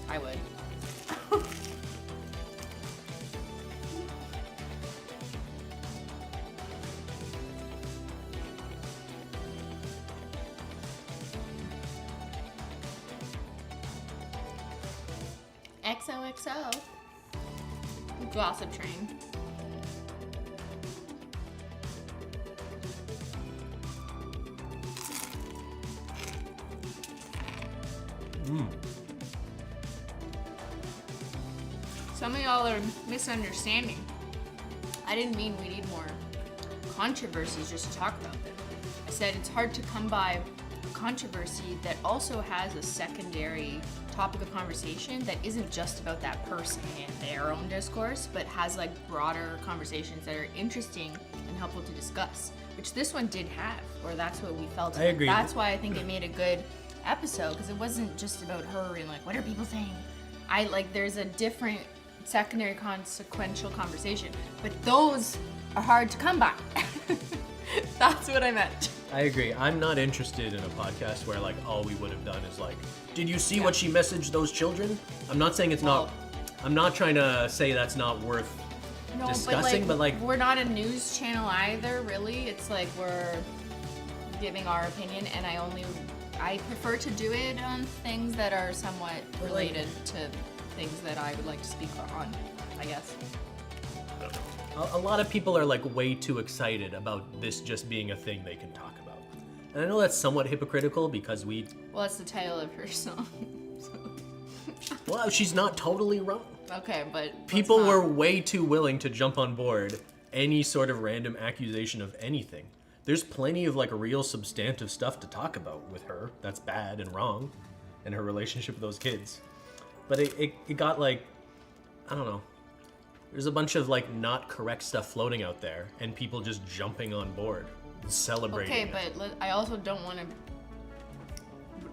I would. XOXO. Gossip Train. Some of y'all are misunderstanding. I didn't mean we need more controversies just to talk about them. I said it's hard to come by a controversy that also has a secondary topic of conversation that isn't just about that person and their own discourse, but has like broader conversations that are interesting and helpful to discuss, which this one did have, or that's what we felt. I agree. That's why I think it made a good episode, because it wasn't just about her and like, what are people saying? There's a different secondary consequential conversation, but those are hard to come by. That's what I meant. I agree. I'm not interested in a podcast where like all we would have done is like, did you see what she messaged those children? I'm not saying it's not. I'm not trying to say that's not worth discussing, but like we're not a news channel either, really. It's like we're giving our opinion, and I prefer to do it on things that are somewhat related to things that I would like to speak on, I guess. A lot of people are like way too excited about this just being a thing they can talk about. And I know that's somewhat hypocritical because Well, that's the title of her song. Well, she's not totally wrong. Okay, but people were way too willing to jump on board any sort of random accusation of anything. There's plenty of like real substantive stuff to talk about with her that's bad and wrong in her relationship with those kids. But it got like, I don't know. There's a bunch of like not correct stuff floating out there and people just jumping on board and celebrating it. Okay, but I also don't want to...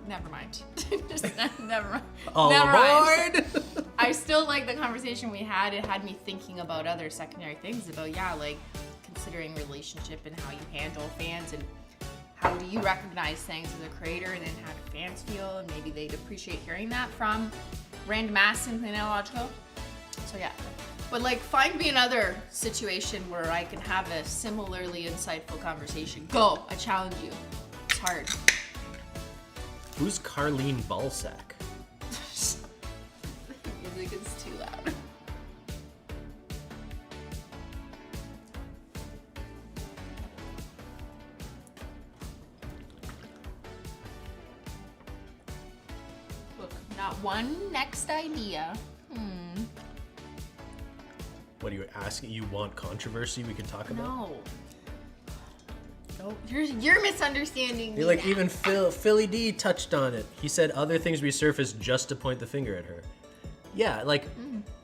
Never mind. Just never mind. All never aboard! Mind. I still like the conversation we had. It had me thinking about other secondary things about, like considering relationship and how you handle fans and how do you recognize things as a creator and then how do fans feel, and maybe they'd appreciate hearing that from random ass Simply Analogical. So yeah. But like, find me another situation where I can have a similarly insightful conversation. Go, I challenge you. It's hard. Who's Carlene Balsack? The music is too loud. Look, not one next idea. What are you asking? You want controversy we can talk about? No. Oh, you're misunderstanding me. You're like, even Philly D touched on it. He said other things resurfaced just to point the finger at her. Yeah, like,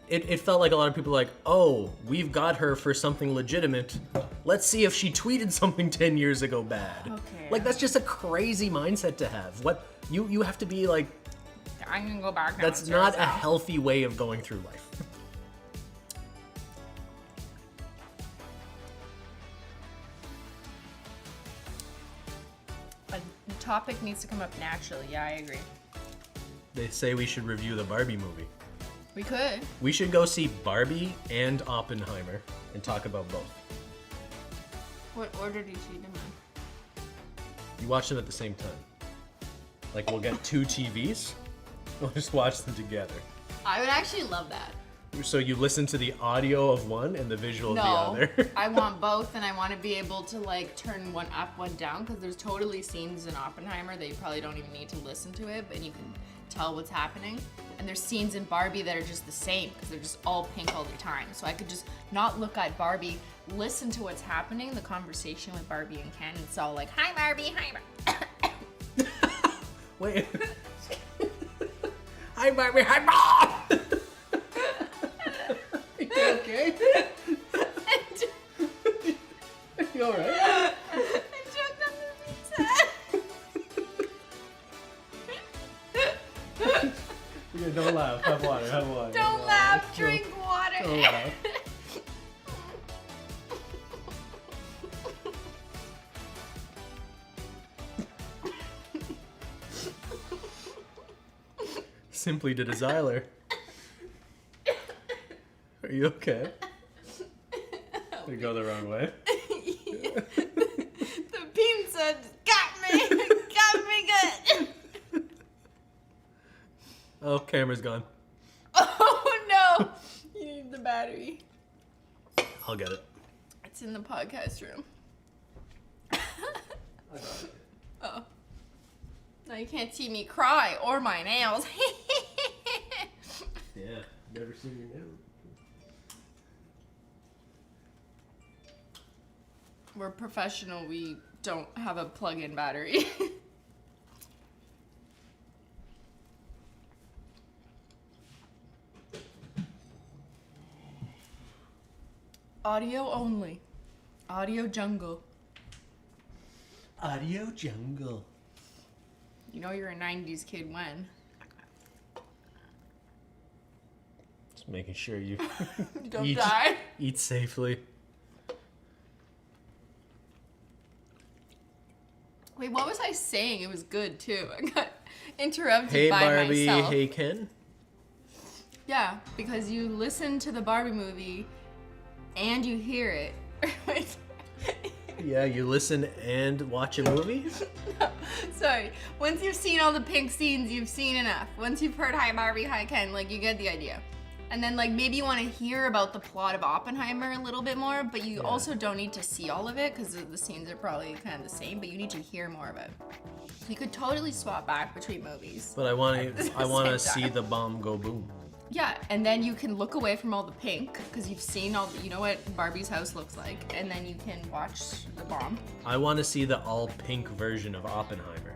it felt like a lot of people were like, oh, we've got her for something legitimate. Let's see if she tweeted something 10 years ago bad. Okay. Like, that's just a crazy mindset to have. What, you have to be like... I'm gonna go back now. That's not a healthy way of going through life. The topic needs to come up naturally. Yeah, I agree. They say we should review the Barbie movie. We could. We should go see Barbie and Oppenheimer and talk about both. What order do you see them in? You watch them at the same time. Like, we'll get 2 TVs. We'll just watch them together. I would actually love that. So you listen to the audio of one and the visual of the other? I want both, and I want to be able to like turn one up, one down, because there's totally scenes in Oppenheimer that you probably don't even need to listen to it, but you can tell what's happening. And there's scenes in Barbie that are just the same, because they're just all pink all the time. So I could just not look at Barbie, listen to what's happening, the conversation with Barbie and Ken. It's all like, hi Barbie, hi Barbie. Wait. Hi Barbie, hi Bob! Okay. You alright? I choked on the pizza. You're Don't laugh. Have water. Have water. Don't laugh. Drink water. Don't laugh. Simply did a Xyler. Are you okay? Did it go the wrong way? The pizza got me. Got me good. Oh, camera's gone. Oh no. You need the battery. I'll get it. It's in the podcast room. I got it. Oh. Now you can't see me cry or my nails. Yeah, never seen your nails. We're professional. We don't have a plug-in battery. Audio only. Audio jungle. Audio jungle. You know you're a 90s kid when? Just making sure you Don't die. eat safely. Wait, what was I saying? It was good too. I got interrupted Hey by Barbie, myself. hey Ken. Yeah, because you listen to the Barbie movie and you hear it. Yeah, you listen and watch a movie? Sorry. Once you've seen all the pink scenes, you've seen enough. Once you've heard Hi Barbie, Hi Ken, like you get the idea. And then like maybe you want to hear about the plot of Oppenheimer a little bit more, but you also don't need to see all of it because the scenes are probably kind of the same, but you need to hear more of it. You could totally swap back between movies. But I want to Same see time. the bomb go boom. Yeah, and then you can look away from all the pink because you've seen all the, you know what Barbie's house looks like, and then you can watch the bomb. I want to see the all pink version of Oppenheimer.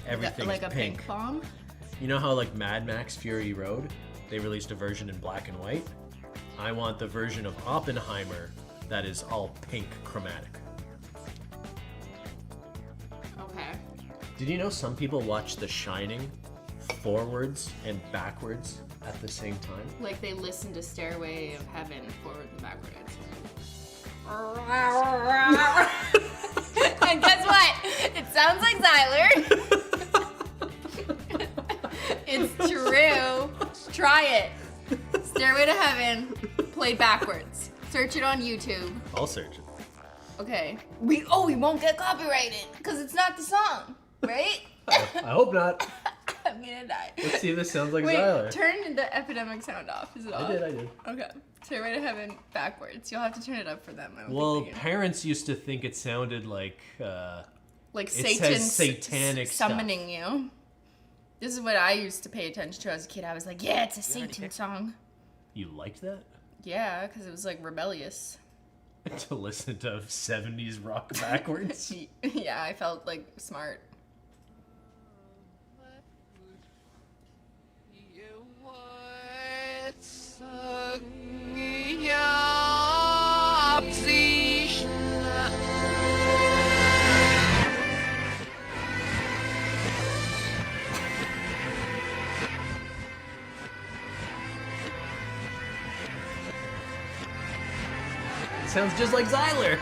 Everything's like a pink bomb. You know how like Mad Max Fury Road, they released a version in black and white? I want the version of Oppenheimer that is all pink chromatic. Okay. Did you know some people watch The Shining forwards and backwards at the same time? Like they listen to Stairway of Heaven forward and backwards. And guess what? It sounds like Xyler. It's true. Try it. Stairway to Heaven, played backwards. Search it on YouTube. I'll search it. Okay. We won't get copyrighted because it's not the song, right? I hope not. I'm gonna die. Let's see if this sounds like Wait, Xyler. turn the epidemic sound off. Is it off? I did. Okay. Stairway to Heaven backwards. You'll have to turn it up for them. I don't Well, think they can. parents used to think it sounded like Like it Satan says satanic summoning you. This is what I used to pay attention to as a kid. I was like, yeah, it's a Satan song. You liked that? Yeah, because it was like rebellious. To listen to 70s rock backwards? Yeah, I felt like smart. It sounds just like Xyler.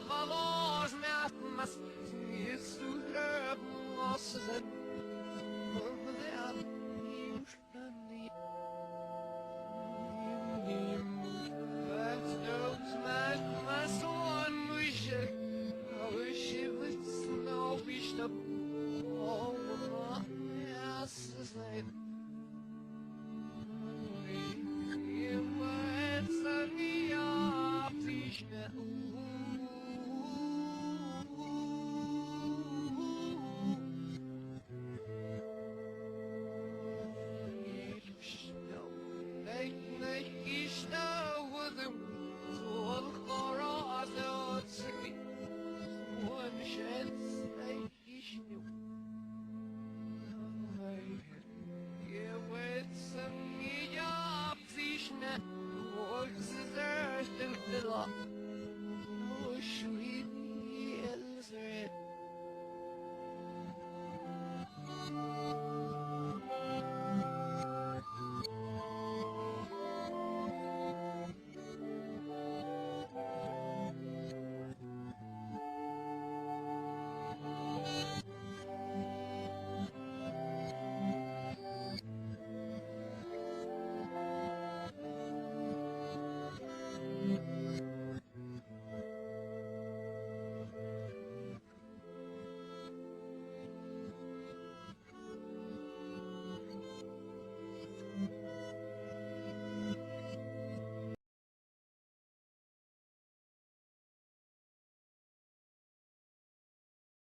Valors met mas, Jesus,